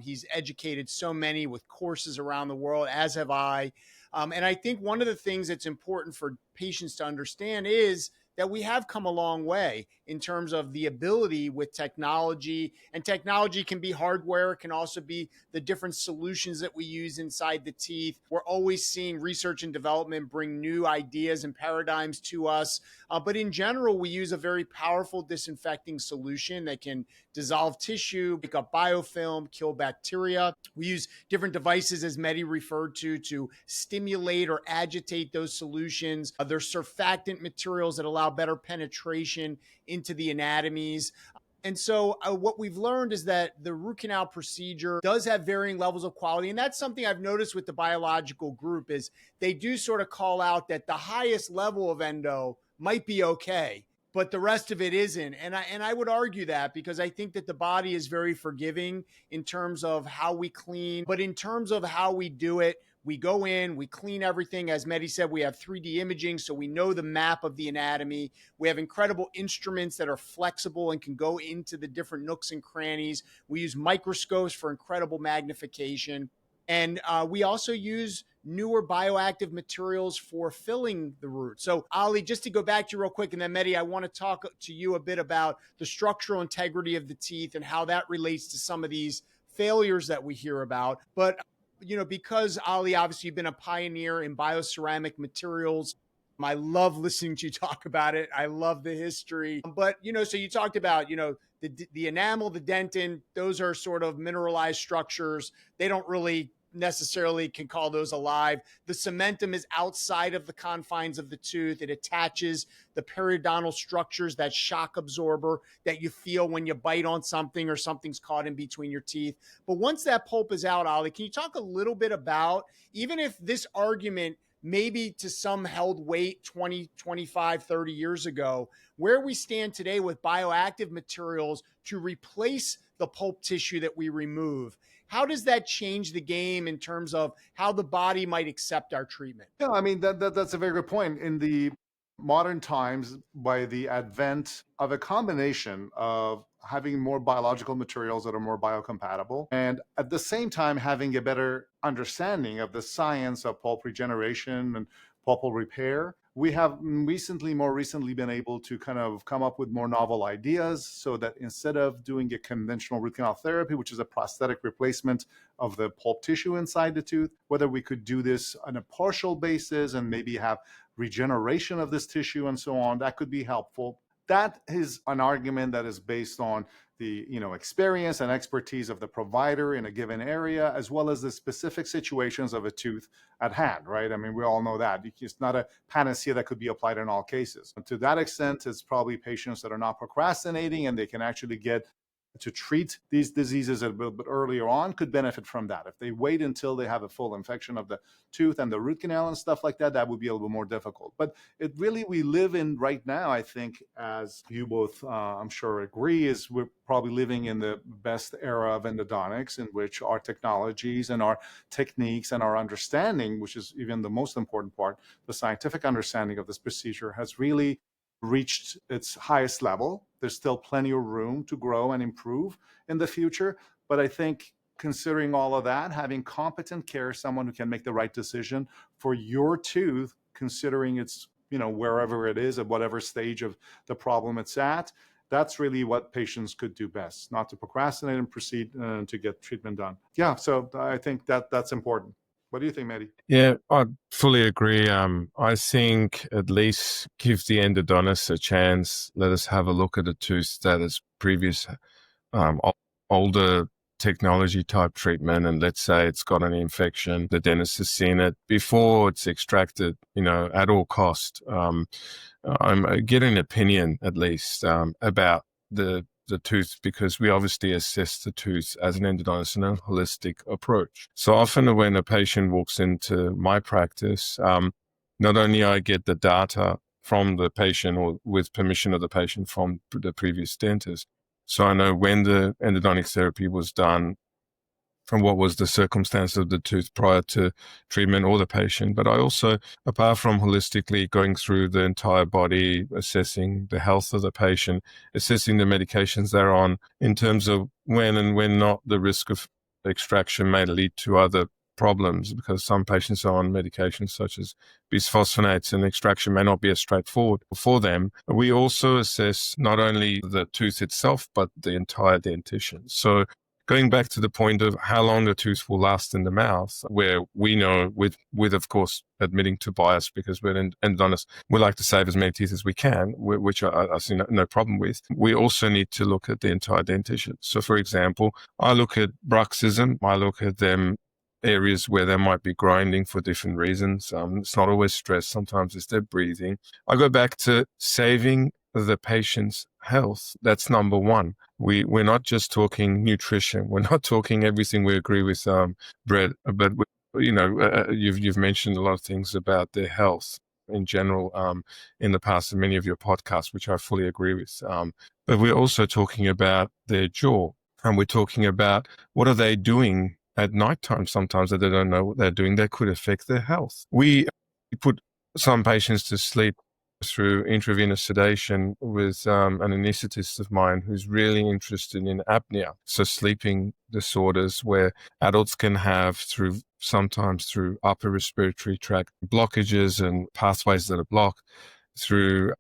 He's educated so many with courses around the world, as have I. And I think one of the things that's important for patients to understand is that we have come a long way in terms of the ability with technology, and technology can be hardware. It can also be the different solutions that we use inside the teeth. We're always seeing research and development bring new ideas and paradigms to us. But in general, we use a very powerful disinfecting solution that can dissolve tissue, pick up biofilm, kill bacteria. We use different devices, as Mehdi referred to stimulate or agitate those solutions. There's surfactant materials that allow better penetration into the anatomies. And so what we've learned is that the root canal procedure does have varying levels of quality. And that's something I've noticed with the biological group, is they do sort of call out that the highest level of endo might be okay, but the rest of it isn't. And I would argue that, because I think that the body is very forgiving in terms of how we clean, but in terms of how we do it, we go in, we clean everything. As Mehdi said, we have 3D imaging, so we know the map of the anatomy. We have incredible instruments that are flexible and can go into the different nooks and crannies. We use microscopes for incredible magnification. And we also use newer bioactive materials for filling the root. So Ali, just to go back to you real quick, and then Mehdi, I want to talk to you a bit about the structural integrity of the teeth and how that relates to some of these failures that we hear about. But because Ali, obviously you've been a pioneer in bioceramic materials. I love listening to you talk about it. I love the history. But, so you talked about, the enamel, the dentin, those are sort of mineralized structures. They don't really necessarily can call those alive. The cementum is outside of the confines of the tooth. It attaches the periodontal structures, that shock absorber that you feel when you bite on something or something's caught in between your teeth. But once that pulp is out, Ali, can you talk a little bit about, even if this argument maybe to some held weight 20, 25, 30 years ago, where we stand today with bioactive materials to replace the pulp tissue that we remove? How does that change the game in terms of how the body might accept our treatment? Yeah, I mean, that's a very good point. In the modern times, by the advent of a combination of having more biological materials that are more biocompatible, and at the same time having a better understanding of the science of pulp regeneration and pulpal repair, we have more recently been able to kind of come up with more novel ideas, so that instead of doing a conventional root canal therapy, which is a prosthetic replacement of the pulp tissue inside the tooth, whether we could do this on a partial basis and maybe have regeneration of this tissue and so on, that could be helpful. That is an argument that is based on the experience and expertise of the provider in a given area, as well as the specific situations of a tooth at hand, right? I mean, we all know that. It's not a panacea that could be applied in all cases. To that extent, it's probably patients that are not procrastinating and they can actually get to treat these diseases a little bit earlier on could benefit from that. If they wait until they have a full infection of the tooth and the root canal and stuff like that, that would be a little more difficult. But it really, we live in right now, I think, as you both, I'm sure, agree, is we're probably living in the best era of endodontics, in which our technologies and our techniques and our understanding, which is even the most important part, the scientific understanding of this procedure, has really reached its highest level. There's still plenty of room to grow and improve in the future. But I think, considering all of that, having competent care, someone who can make the right decision for your tooth, considering it's, wherever it is, at whatever stage of the problem it's at, that's really what patients could do best, not to procrastinate and proceed to get treatment done. Yeah, so I think that's important. What do you think, Mehdi? Yeah, I fully agree. I think at least give the endodontist a chance. Let us have a look at a tooth that is previous older technology type treatment, and let's say it's got an infection. The dentist has seen it before it's extracted, at all cost. I'm getting an opinion at least about the tooth, because we obviously assess the tooth as an endodontist in a holistic approach. So often when a patient walks into my practice, not only I get the data from the patient, or with permission of the patient from the previous dentist, so I know when the endodontic therapy was done, from what was the circumstance of the tooth prior to treatment, or the patient. But I also, apart from holistically going through the entire body, assessing the health of the patient, assessing the medications they're on, in terms of when and when not the risk of extraction may lead to other problems, because some patients are on medications such as bisphosphonates, and extraction may not be as straightforward for them. We also assess not only the tooth itself, but the entire dentition. So going back to the point of how long the tooth will last in the mouth, where we know, with of course admitting to bias, because we're endodontists, we like to save as many teeth as we can, which I see no problem with. We also need to look at the entire dentition. So, for example, I look at bruxism. I look at them areas where they might be grinding for different reasons. It's not always stress. Sometimes it's their breathing. I go back to saving the patient's health. That's number one. We're not just talking nutrition. We're not talking everything we agree with, Brett, but you've mentioned a lot of things about their health in general in the past, in many of your podcasts, which I fully agree with. But we're also talking about their jaw, and we're talking about what are they doing at nighttime sometimes that they don't know what they're doing that could affect their health. We put some patients to sleep through intravenous sedation with an anesthetist of mine who's really interested in apnea. So sleeping disorders where adults can have sometimes through upper respiratory tract blockages and pathways that are blocked, through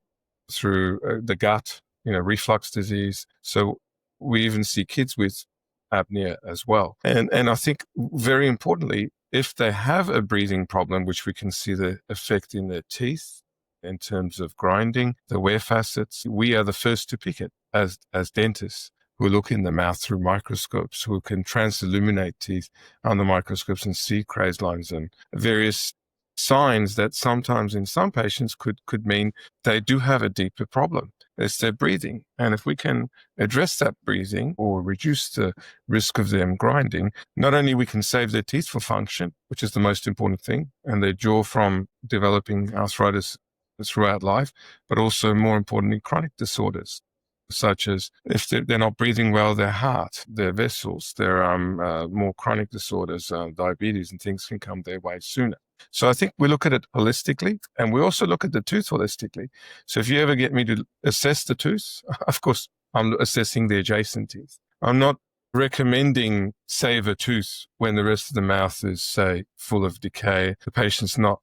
the gut, reflux disease. So we even see kids with apnea as well. And I think very importantly, if they have a breathing problem, which we can see the effect in their teeth in terms of grinding, the wear facets, we are the first to pick it as dentists who look in the mouth through microscopes, who can transilluminate teeth under microscopes and see crazed lines and various signs that sometimes in some patients could mean they do have a deeper problem. It's their breathing. And if we can address that breathing or reduce the risk of them grinding, not only we can save their teeth for function, which is the most important thing, and their jaw from developing arthritis throughout life, but also more importantly, chronic disorders, such as if they're not breathing well, their heart, their vessels, their more chronic disorders, diabetes and things can come their way sooner. So I think we look at it holistically, and we also look at the tooth holistically. So if you ever get me to assess the tooth, of course, I'm assessing the adjacent teeth. I'm not recommending save a tooth when the rest of the mouth is, say, full of decay. The patient's not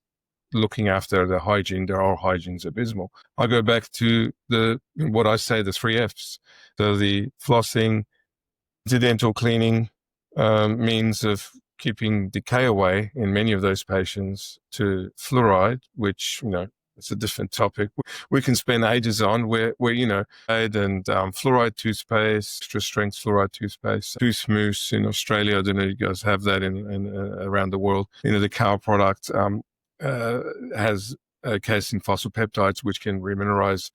looking after the hygiene. Their oral hygiene's abysmal. I go back to what I say, the 3 Fs. So the flossing, the dental cleaning, means of keeping decay away in many of those patients, to fluoride, which, it's a different topic we can spend ages on, where and fluoride toothpaste, extra strength fluoride toothpaste, tooth mousse in Australia. I don't know if you guys have that in around the world. The cow product has casein phosphopeptides, which can remineralize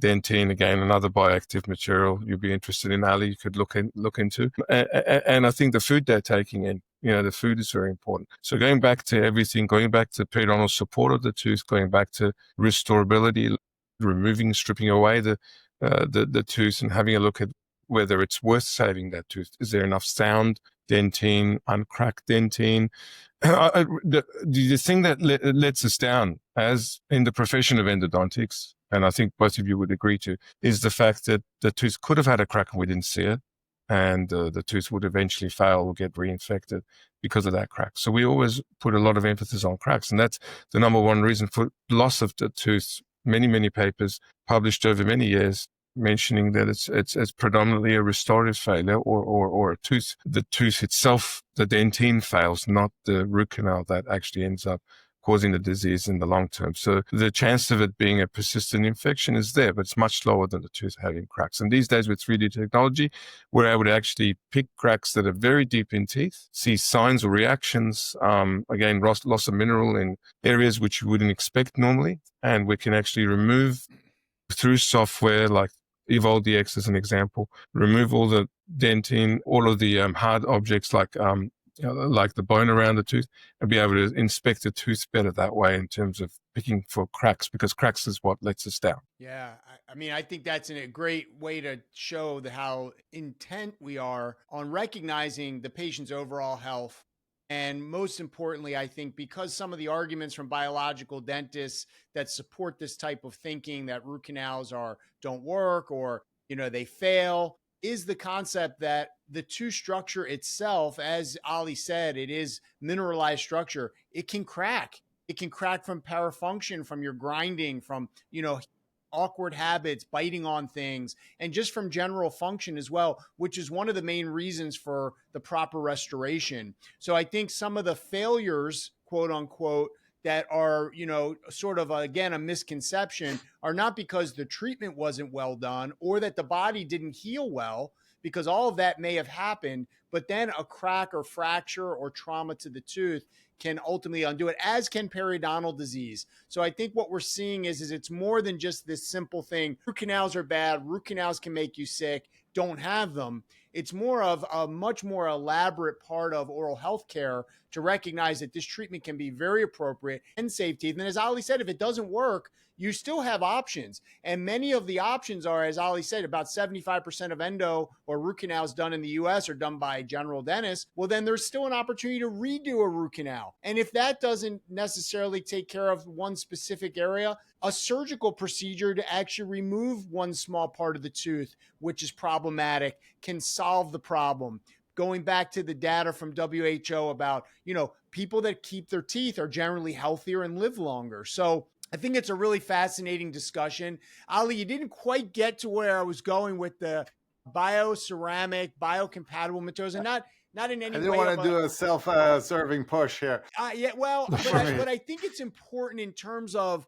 dentine, again, another bioactive material you'd be interested in, Ali, you could look into. And I think the food they're taking in, the food is very important. So going back to everything, going back to periodontal support of the tooth, going back to restorability, removing, stripping away the tooth and having a look at whether it's worth saving that tooth. Is there enough sound dentine, uncracked dentine? The thing that lets us down as in the profession of endodontics, and I think both of you would agree to, is the fact that the tooth could have had a crack and we didn't see it, and the tooth would eventually fail or get reinfected because of that crack. So we always put a lot of emphasis on cracks, and that's the number one reason for loss of the tooth. Many papers published over many years mentioning that it's predominantly a restorative failure or a tooth. The tooth itself, the dentine fails, not the root canal that actually ends up causing the disease in the long term. So the chance of it being a persistent infection is there, but it's much lower than the tooth having cracks. And these days with 3D technology, we're able to actually pick cracks that are very deep in teeth, see signs or reactions, again, loss of mineral in areas which you wouldn't expect normally. And we can actually remove through software like EvolveDX as an example, remove all the dentine, all of the hard objects like the bone around the tooth, and be able to inspect the tooth better that way in terms of picking for cracks, because cracks is what lets us down. Yeah, I mean, I think that's a great way to show how intent we are on recognizing the patient's overall health. And most importantly, I think because some of the arguments from biological dentists that support this type of thinking that root canals don't work or they fail is the concept that the tooth structure itself, as Ali said, it is mineralized structure. It can crack. It can crack from parafunction, from your grinding, from awkward habits, biting on things, and just from general function as well, which is one of the main reasons for the proper restoration. So I think some of the failures, quote unquote, that are, sort of, again, a misconception are not because the treatment wasn't well done or that the body didn't heal well, because all of that may have happened, but then a crack or fracture or trauma to the tooth can ultimately undo it, as can periodontal disease. So I think what we're seeing is it's more than just this simple thing. Root canals are bad. Root canals can make you sick. Don't have them. It's more of a much more elaborate part of oral health care to recognize that this treatment can be very appropriate and save teeth. And as Ali said, if it doesn't work, you still have options. And many of the options are, as Ali said, about 75% of endo or root canals done in the US are done by general dentists. Well, then there's still an opportunity to redo a root canal. And if that doesn't necessarily take care of one specific area, a surgical procedure to actually remove one small part of the tooth, which is problematic, can solve the problem. Going back to the data from WHO about, people that keep their teeth are generally healthier and live longer. So I think it's a really fascinating discussion. Ali, you didn't quite get to where I was going with the bioceramic, biocompatible materials, and not in any way. I didn't want to do a self-serving push here. Yeah, well, but I think it's important in terms of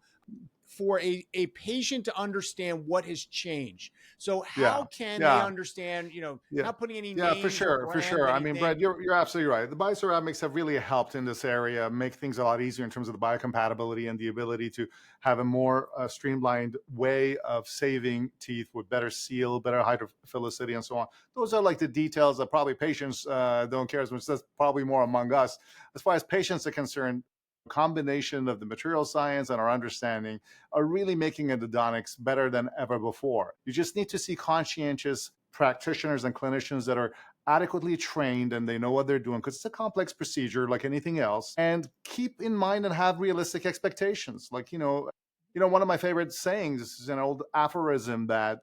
for a patient to understand what has changed. So how can they understand, not putting any names for sure. I mean, Brad, you're absolutely right. The bioceramics have really helped in this area, make things a lot easier in terms of the biocompatibility and the ability to have a more streamlined way of saving teeth with better seal, better hydrophilicity, and so on. Those are like the details that probably patients don't care as much. That's probably more among us. As far as patients are concerned, combination of the material science and our understanding are really making endodontics better than ever before. You just need to see conscientious practitioners and clinicians that are adequately trained and they know what they're doing, because it's a complex procedure like anything else. And keep in mind and have realistic expectations. Like, one of my favorite sayings is an old aphorism that,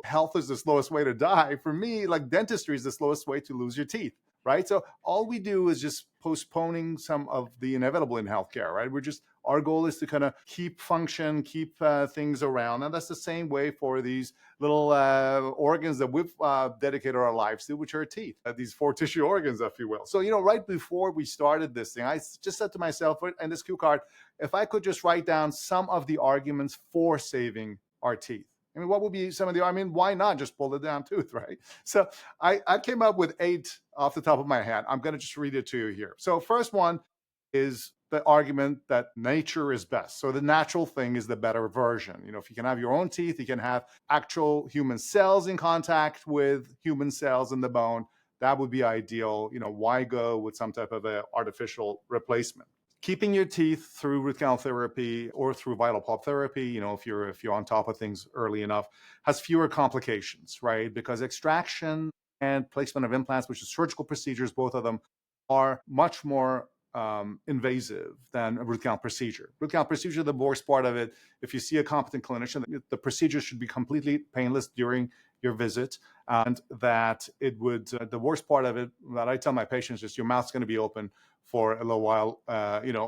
health is the slowest way to die. For me, like, dentistry is the slowest way to lose your teeth. Right. So all we do is just postponing some of the inevitable in healthcare. Right. Our goal is to kind of keep function, keep things around. And that's the same way for these little organs that we've dedicated our lives to, which are teeth, these 4 tissue organs, if you will. So, right before we started this thing, I just said to myself in this cue card, if I could just write down some of the arguments for saving our teeth. I mean, what would be some of why not just pull it down tooth, right? So I came up with 8 off the top of my head. I'm going to just read it to you here. So first one, is the argument that nature is best. So the natural thing is the better version. If you can have your own teeth, you can have actual human cells in contact with human cells in the bone. That would be ideal. Why go with some type of a artificial replacement? Keeping your teeth through root canal therapy or through vital pulp therapy, if you're on top of things early enough, has fewer complications, right? Because extraction and placement of implants, which is surgical procedures, both of them are much more invasive than a root canal procedure. Root canal procedure, the worst part of it, if you see a competent clinician, the procedure should be completely painless during your visit, and that it would, the worst part of it that I tell my patients is your mouth's going to be open for a little while,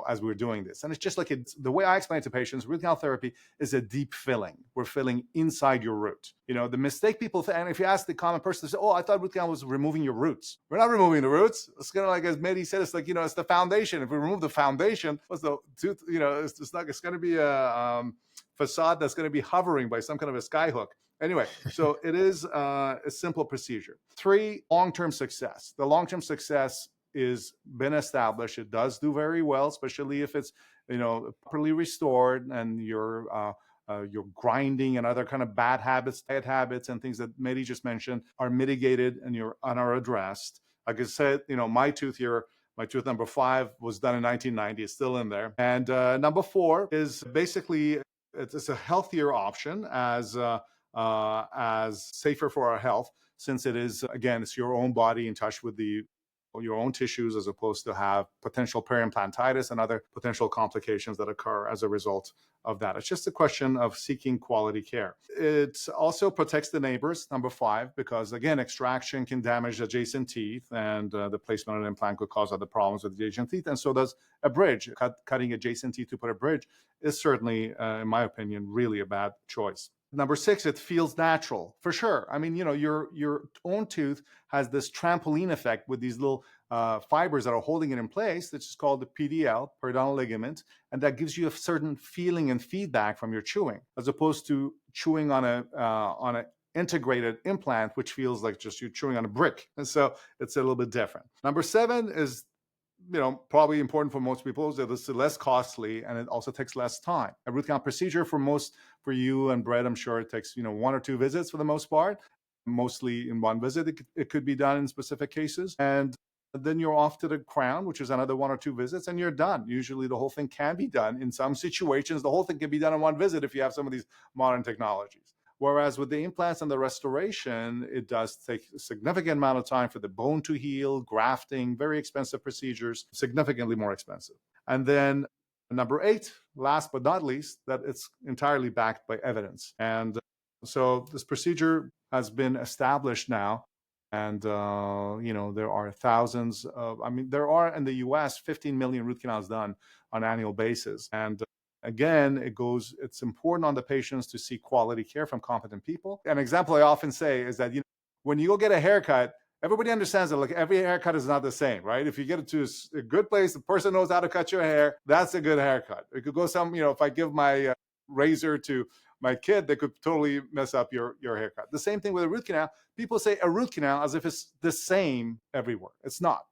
as we're doing this. And it's just like the way I explain it to patients, root canal therapy is a deep filling. We're filling inside your root. The mistake people, and if you ask the common person, they say, oh, I thought root canal was removing your roots. We're not removing the roots. It's kind of like, as Mehdi said, it's like, it's the foundation. If we remove the foundation, what's the tooth, it's going to be a facade that's going to be hovering by some kind of a skyhook. Anyway, so it is a simple procedure. 3, long-term success. The long-term success is been established. It does do very well, especially if it's properly restored, and your grinding and other kind of bad habits, diet habits, and things that Mehdi just mentioned are mitigated and are addressed. Like I said, my tooth here, my tooth number 5 was done in 1990. It's still in there. And number 4 is basically it's a healthier option as safer for our health, since it is, again, it's your own body in touch with your own tissues, as opposed to have potential periimplantitis and other potential complications that occur as a result of that. It's just a question of seeking quality care. It also protects the neighbors, number 5, because again, extraction can damage adjacent teeth, and the placement of an implant could cause other problems with adjacent teeth, and so does a bridge. Cutting adjacent teeth to put a bridge is certainly, in my opinion, really a bad choice. Number 6, it feels natural, for sure. I mean, your own tooth has this trampoline effect with these little fibers that are holding it in place, which is called the PDL, periodontal ligament, and that gives you a certain feeling and feedback from your chewing, as opposed to chewing on a integrated implant, which feels like just you're chewing on a brick. And so it's a little bit different. Number 7 is probably important for most people, is that it's less costly and it also takes less time. A root canal procedure for you and Brett, I'm sure it takes 1 or 2 visits for the most part. Mostly in one visit, it could be done in specific cases. And then you're off to the crown, which is another 1 or 2 visits, and you're done. Usually the whole thing can be done. In some situations, the whole thing can be done in 1 visit if you have some of these modern technologies. Whereas with the implants and the restoration, it does take a significant amount of time for the bone to heal, grafting, very expensive procedures, significantly more expensive. And then number 8, last but not least, that it's entirely backed by evidence. And so this procedure has been established now. And, there are thousands of, there are in the US 15 million root canals done on an annual basis. And again, it's important on the patients to seek quality care from competent people. An example I often say is that, when you go get a haircut, everybody understands that like every haircut is not the same, right? If you get it to a good place, the person knows how to cut your hair, that's a good haircut. It could go if I give my razor to my kid, they could totally mess up your haircut. The same thing with a root canal. People say a root canal as if it's the same everywhere. It's not.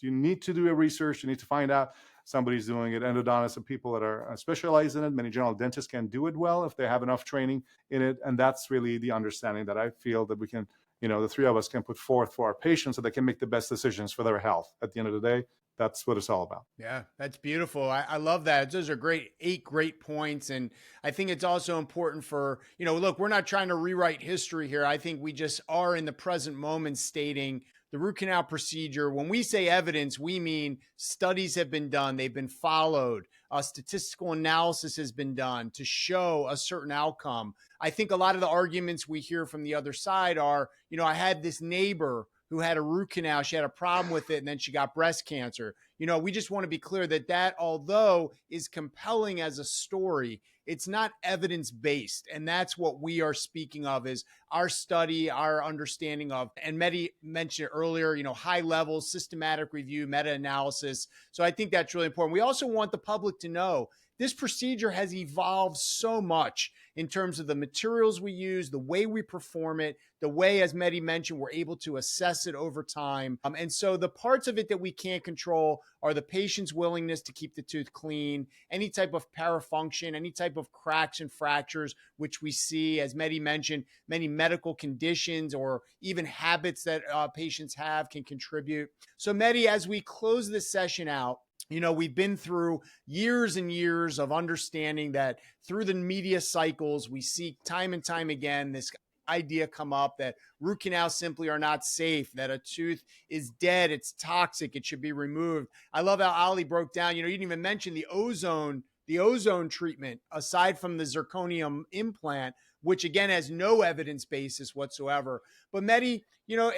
You need to do a research. You need to find out somebody's doing it. Endodontists and people that are specialized in it. Many general dentists can do it well if they have enough training in it. And that's really the understanding that I feel that we can, the 3 of us can put forth for our patients so they can make the best decisions for their health. At the end of the day, that's what it's all about. Yeah, that's beautiful. I love that. Those are 8 great points. And I think it's also important for, look, we're not trying to rewrite history here. I think we just are in the present moment stating the root canal procedure. When we say evidence, we mean studies have been done. They've been followed. A statistical analysis has been done to show a certain outcome. I think a lot of the arguments we hear from the other side are, I had this neighbor who had a root canal. She had a problem with it, and then she got breast cancer. We just want to be clear that although is compelling as a story, it's not evidence-based. And that's what we are speaking of, is our study, our understanding of, and Mehdi mentioned it earlier, high level, systematic review, meta-analysis. So I think that's really important. We also want the public to know this procedure has evolved so much in terms of the materials we use, the way we perform it, the way, as Mehdi mentioned, we're able to assess it over time. And so the parts of it that we can't control are the patient's willingness to keep the tooth clean, any type of parafunction, any type of cracks and fractures, which we see, as Mehdi mentioned, many medical conditions or even habits that patients have can contribute. So Mehdi, as we close this session out, we've been through years and years of understanding that through the media cycles, we see time and time again this idea come up that root canals simply are not safe, that a tooth is dead, it's toxic, it should be removed. I love how Ali broke down, you didn't even mention the ozone treatment aside from the zirconium implant, which again has no evidence basis whatsoever. But Mehdi,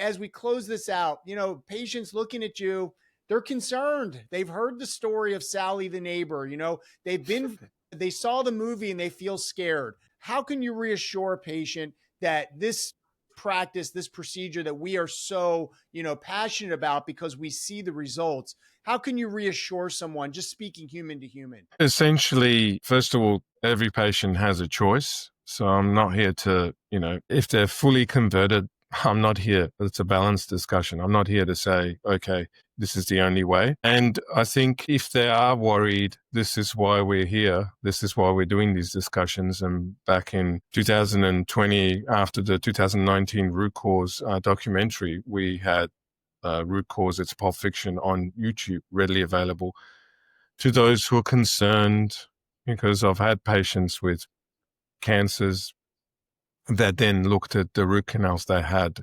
as we close this out, patients looking at you, they're concerned. They've heard the story of Sally the neighbor. They saw the movie and they feel scared. How can you reassure a patient that this practice, this procedure that we are so, passionate about because we see the results? How can you reassure someone, just speaking human to human? Essentially, first of all, every patient has a choice. So I'm not here to, if they're fully converted, I'm not here. It's a balanced discussion. I'm not here to say, okay, this is the only way. And I think if they are worried, this is why we're here. This is why we're doing these discussions. And back in 2020, after the 2019 root cause documentary, we had root cause, it's Pulp Fiction on YouTube, readily available to those who are concerned, because I've had patients with cancers that then looked at the root canals they had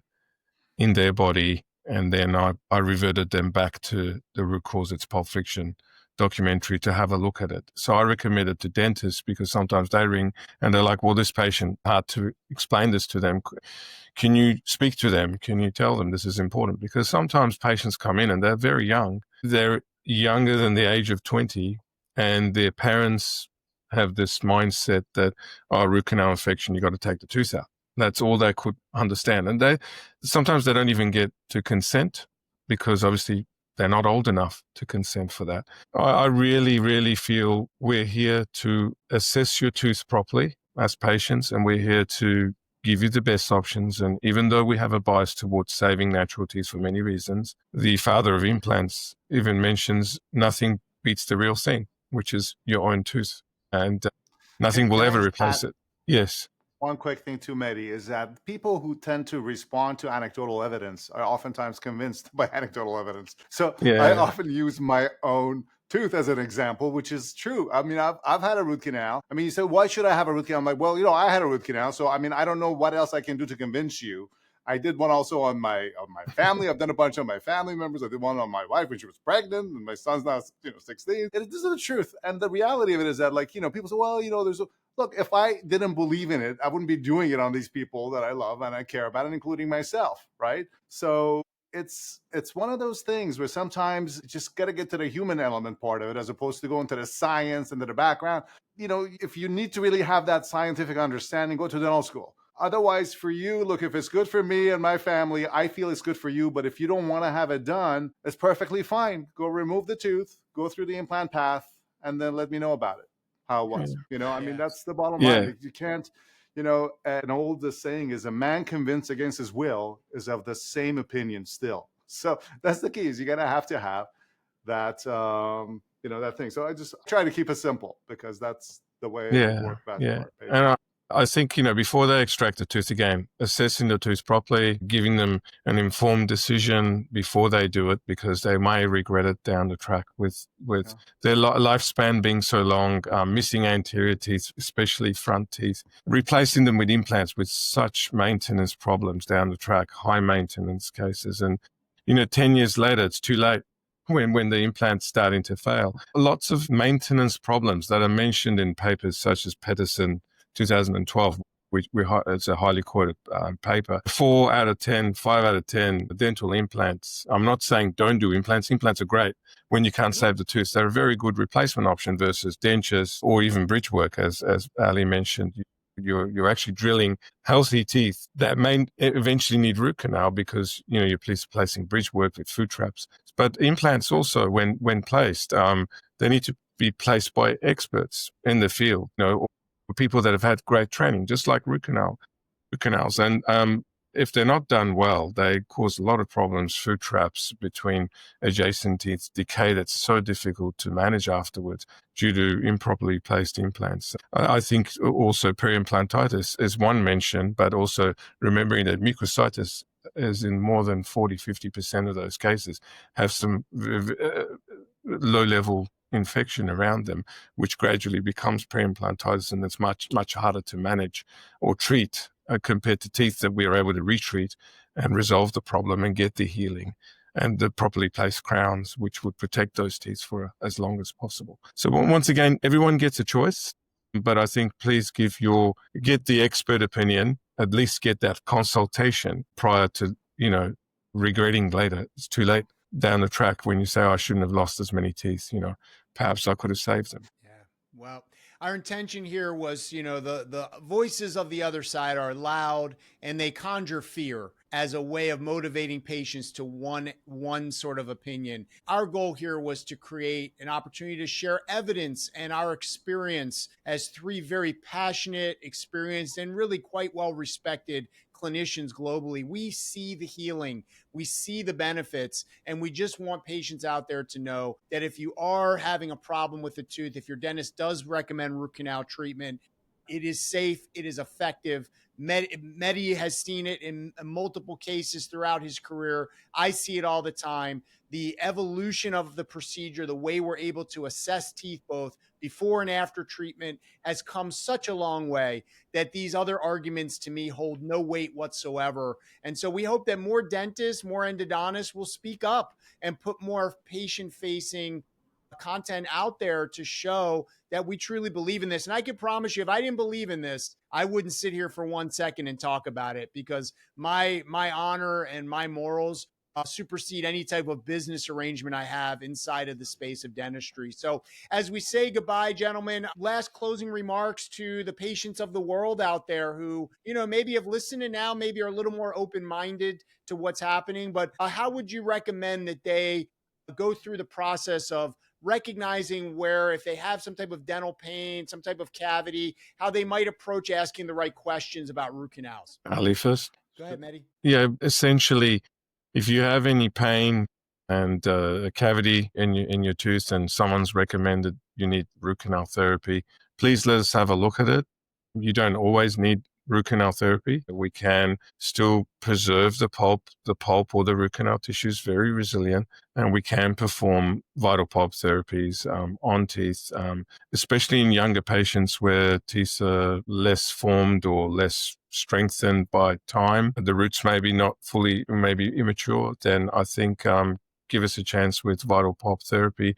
in their body, and then I reverted them back to the root cause, it's Pulp Fiction documentary, to have a look at it. So I recommend it to dentists because sometimes they ring and they're like, well, this patient, hard to explain this to them. Can you speak to them? Can you tell them this is important? Because sometimes patients come in and they're very young. They're younger than the age of 20, and their parents have this mindset that, root canal infection, you got to take the tooth out. That's all they could understand. And sometimes they don't even get to consent because obviously they're not old enough to consent for that. I really, really feel we're here to assess your tooth properly as patients, and we're here to give you the best options. And even though we have a bias towards saving natural teeth for many reasons, the father of implants even mentions nothing beats the real thing, which is your own tooth. And nothing will ever replace it. Yes. One quick thing too, Mehdi, is that people who tend to respond to anecdotal evidence are oftentimes convinced by anecdotal evidence. So I often use my own tooth as an example, which is true. I mean, I've had a root canal. I mean, you said, why should I have a root canal? I'm like, well, I had a root canal. So, I mean, I don't know what else I can do to convince you. I did one also on my family. I've done a bunch on my family members. I did one on my wife when she was pregnant, and my son's now 16. This is the truth. And the reality of it is that, people say, well, look, if I didn't believe in it, I wouldn't be doing it on these people that I love and I care about, and including myself, right? So it's one of those things where sometimes you just got to get to the human element part of it as opposed to go into the science and to the background. If you need to really have that scientific understanding, go to dental school. Otherwise, for you, look, if it's good for me and my family, I feel it's good for you. But if you don't want to have it done, it's perfectly fine. Go remove the tooth, go through the implant path, and then let me know about it, how it was. I mean, that's the bottom line. You can't, an old saying is, a man convinced against his will is of the same opinion still. So that's the key, is you're going to have that, that thing. So I just try to keep it simple because that's the way it works best for our patients. And I think, before they extract the tooth again, assessing the tooth properly, giving them an informed decision before they do it, because they may regret it down the track with their lifespan being so long, missing anterior teeth, especially front teeth, replacing them with implants with such maintenance problems down the track, high maintenance cases. And, 10 years later, it's too late. When the implant's starting to fail. Lots of maintenance problems that are mentioned in papers such as Pedersen 2012, which it's a highly quoted paper. 4 out of 10, 5 out of 10 dental implants. I'm not saying don't do implants. Implants are great when you can't save the tooth. They're a very good replacement option versus dentures or even bridge work, as Ali mentioned. You're actually drilling healthy teeth that may eventually need root canal because you're placing bridge work with food traps. But implants also, when placed, they need to be placed by experts in the field, or people that have had great training, just like root canals. And if they're not done well, they cause a lot of problems, food traps between adjacent teeth, decay that's so difficult to manage afterwards due to improperly placed implants. I think also peri-implantitis is one mention, but also remembering that mucositis is in more than 40-50% of those cases have some low-level infection around them, which gradually becomes peri-implantitis, and it's much, much harder to manage or treat compared to teeth that we are able to retreat and resolve the problem and get the healing and the properly placed crowns, which would protect those teeth for as long as possible. So once again, everyone gets a choice, but I think please get the expert opinion, at least get that consultation prior to, regretting later. It's too late down the track when you say, I shouldn't have lost as many teeth, perhaps I could have saved them. Yeah. Well, our intention here was, the voices of the other side are loud and they conjure fear as a way of motivating patients to one sort of opinion. Our goal here was to create an opportunity to share evidence and our experience as three very passionate, experienced, and really quite well respected clinicians globally. We see the healing, we see the benefits, and we just want patients out there to know that if you are having a problem with the tooth, if your dentist does recommend root canal treatment, it is safe, it is effective. Mehdi has seen it in multiple cases throughout his career. I see it all the time. The evolution of the procedure, the way we're able to assess teeth both before and after treatment has come such a long way that these other arguments to me hold no weight whatsoever. And so we hope that more dentists, more endodontists will speak up and put more patient-facing content out there to show that we truly believe in this. And I can promise you, if I didn't believe in this, I wouldn't sit here for 1 second and talk about it, because my honor and my morals supersede any type of business arrangement I have inside of the space of dentistry. So as we say goodbye, gentlemen, last closing remarks to the patients of the world out there who, maybe have listened and now maybe are a little more open-minded to what's happening. But how would you recommend that they go through the process of recognizing where, if they have some type of dental pain, some type of cavity, how they might approach asking the right questions about root canals? Ali first. Go ahead, Mehdi. Yeah, essentially, if you have any pain and a cavity in your tooth and someone's recommended you need root canal therapy, please let us have a look at it. You don't always need root canal therapy. We can still preserve the pulp or the root canal tissue is very resilient, and we can perform vital pulp therapies on teeth, especially in younger patients where teeth are less formed or less strengthened by time. The roots maybe not fully, maybe immature. Then I think give us a chance with vital pulp therapy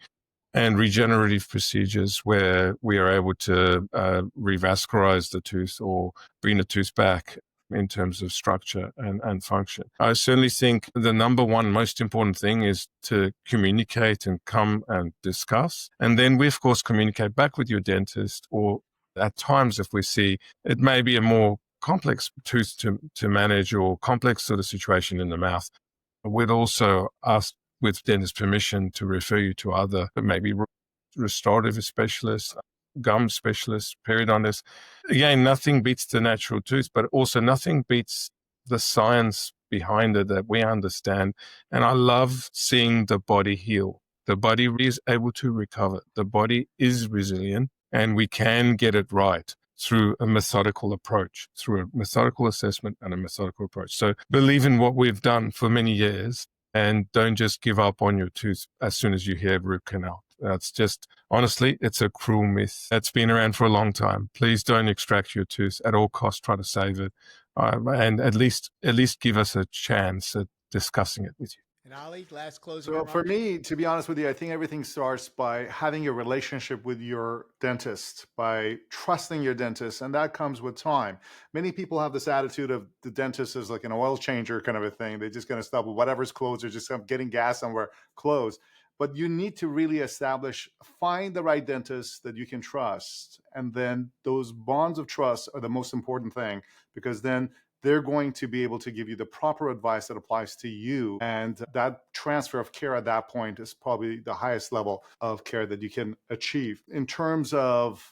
and regenerative procedures where we are able to revascularize the tooth or bring the tooth back in terms of structure and function. I certainly think the number one most important thing is to communicate and come and discuss. And then we, of course, communicate back with your dentist, or at times if we see it may be a more complex tooth to manage or complex sort of situation in the mouth, we'd also ask with dentist permission to refer you to other, maybe restorative specialists, gum specialists, periodontists. Again, nothing beats the natural tooth, but also nothing beats the science behind it that we understand. And I love seeing the body heal. The body is able to recover. The body is resilient, and we can get it right through a methodical approach, through a methodical assessment and a methodical approach. So believe in what we've done for many years, and don't just give up on your tooth as soon as you hear root canal. That's just, honestly, it's a cruel myth that's been around for a long time. Please don't extract your tooth at all costs. Try to save it, and at least give us a chance at discussing it with you. And Ali, last closing So remarks? for me, to be honest with you, I think everything starts by having a relationship with your dentist, by trusting your dentist, and that comes with time. Many people have this attitude of the dentist is like an oil changer kind of a thing. They're just going to stop with whatever's closed, or just getting gas somewhere closed. But you need to really find the right dentist that you can trust. And then those bonds of trust are the most important thing, because then they're going to be able to give you the proper advice that applies to you. And that transfer of care at that point is probably the highest level of care that you can achieve. In terms of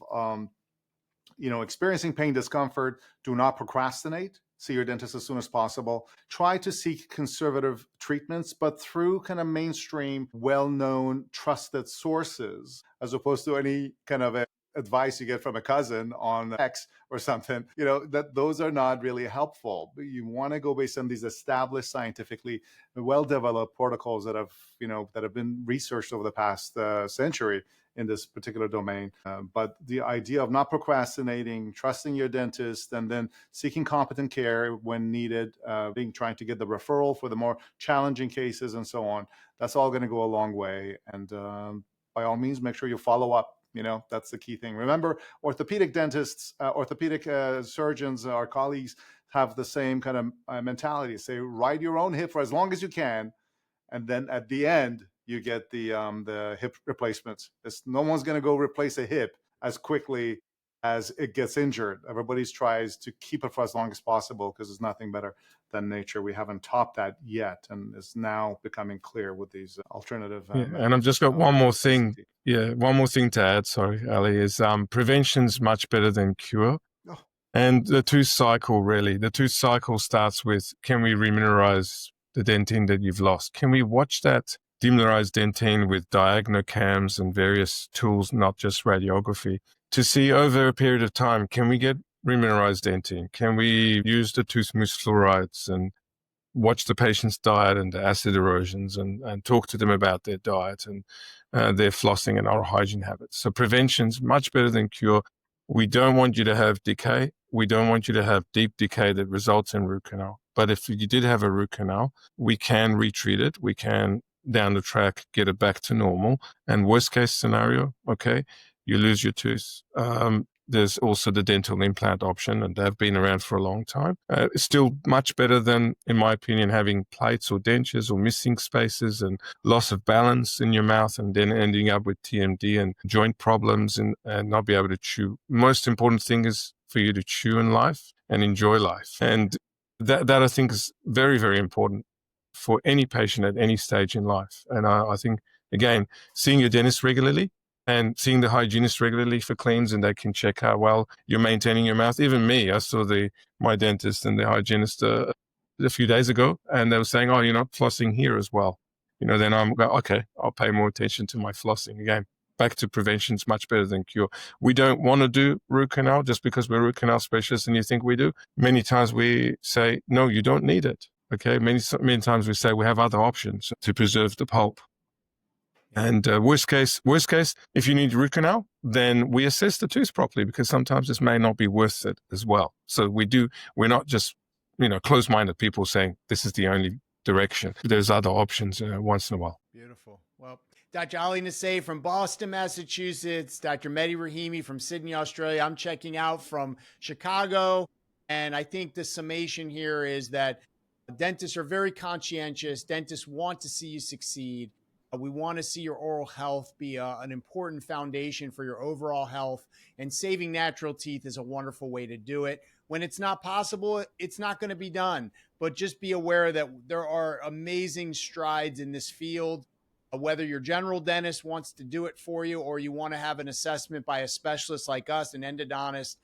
experiencing pain, discomfort, do not procrastinate. See your dentist as soon as possible. Try to seek conservative treatments, but through kind of mainstream, well-known, trusted sources, as opposed to any kind of advice you get from a cousin on X or something. That those are not really helpful. You want to go based on these established, scientifically well-developed protocols that have been researched over the past century in this particular domain. But the idea of not procrastinating, trusting your dentist, and then seeking competent care when needed, trying to get the referral for the more challenging cases and so on, that's all going to go a long way. And by all means, make sure you follow up. That's the key thing. Remember, orthopedic dentists, orthopedic surgeons, our colleagues have the same kind of mentality. Say, ride your own hip for as long as you can. And then at the end, you get the hip replacements. No one's going to go replace a hip as quickly as it gets injured. Everybody tries to keep it for as long as possible because there's nothing better than nature. We haven't topped that yet, and it's now becoming clear with these alternative methods. And I've just got one more thing. Yeah, one more thing to add. Sorry, Ali, is prevention's much better than cure. Oh. And the tooth cycle, really, starts with, can we remineralize the dentine that you've lost? Can we watch that demineralized dentine with diagnocams and various tools, not just radiography, to see over a period of time, can we get remineralized dentine? Can we use the tooth mousse fluorides and watch the patient's diet and the acid erosions and talk to them about their diet and their flossing and oral hygiene habits? So prevention's much better than cure. We don't want you to have decay. We don't want you to have deep decay that results in root canal. But if you did have a root canal, we can retreat it. We can, down the track, get it back to normal. And worst case scenario, okay, you lose your tooth. There's also the dental implant option, and they've been around for a long time. It's still much better than, in my opinion, having plates or dentures or missing spaces and loss of balance in your mouth and then ending up with TMD and joint problems and not be able to chew. Most important thing is for you to chew in life and enjoy life. And that I think is very, very important for any patient at any stage in life. And I think, again, seeing your dentist regularly and seeing the hygienist regularly for cleans, and they can check how well you're maintaining your mouth. Even me, I saw my dentist and the hygienist a few days ago, and they were saying, oh, you're not flossing here as well. Then I'm going, okay, I'll pay more attention to my flossing. Again, back to prevention is much better than cure. We don't want to do root canal just because we're root canal specialists and you think we do. Many times we say, no, you don't need it. Okay, many times we say we have other options to preserve the pulp. And worst case, if you need root canal, then we assess the tooth properly because sometimes this may not be worth it as well. So we're not just, closed-minded people saying this is the only direction. There's other options once in a while. Beautiful. Well, Dr. Ali Nasseh from Boston, Massachusetts, Dr. Mehdi Rahimi from Sydney, Australia. I'm checking out from Chicago. And I think the summation here is that dentists are very conscientious. Dentists want to see you succeed. We want to see your oral health be an important foundation for your overall health, and saving natural teeth is a wonderful way to do it. When it's not possible, it's not going to be done, but just be aware that there are amazing strides in this field. Whether your general dentist wants to do it for you or you want to have an assessment by a specialist like us, an endodontist,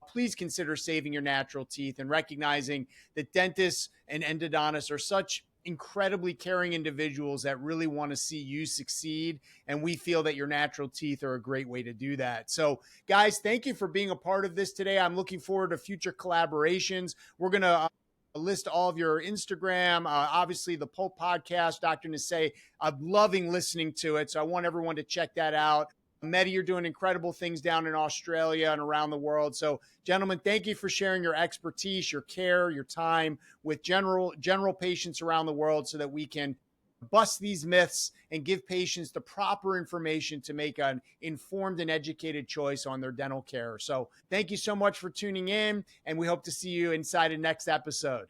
please consider saving your natural teeth and recognizing that dentists and endodontists are such incredibly caring individuals that really want to see you succeed. And we feel that your natural teeth are a great way to do that. So guys, thank you for being a part of this today. I'm looking forward to future collaborations. We're going to list all of your Instagram, obviously the Pulp podcast, Dr. Nasseh. I'm loving listening to it. So I want everyone to check that out. Mehdi, you're doing incredible things down in Australia and around the world. So, gentlemen, thank you for sharing your expertise, your care, your time with general patients around the world so that we can bust these myths and give patients the proper information to make an informed and educated choice on their dental care. So thank you so much for tuning in, and we hope to see you inside the next episode.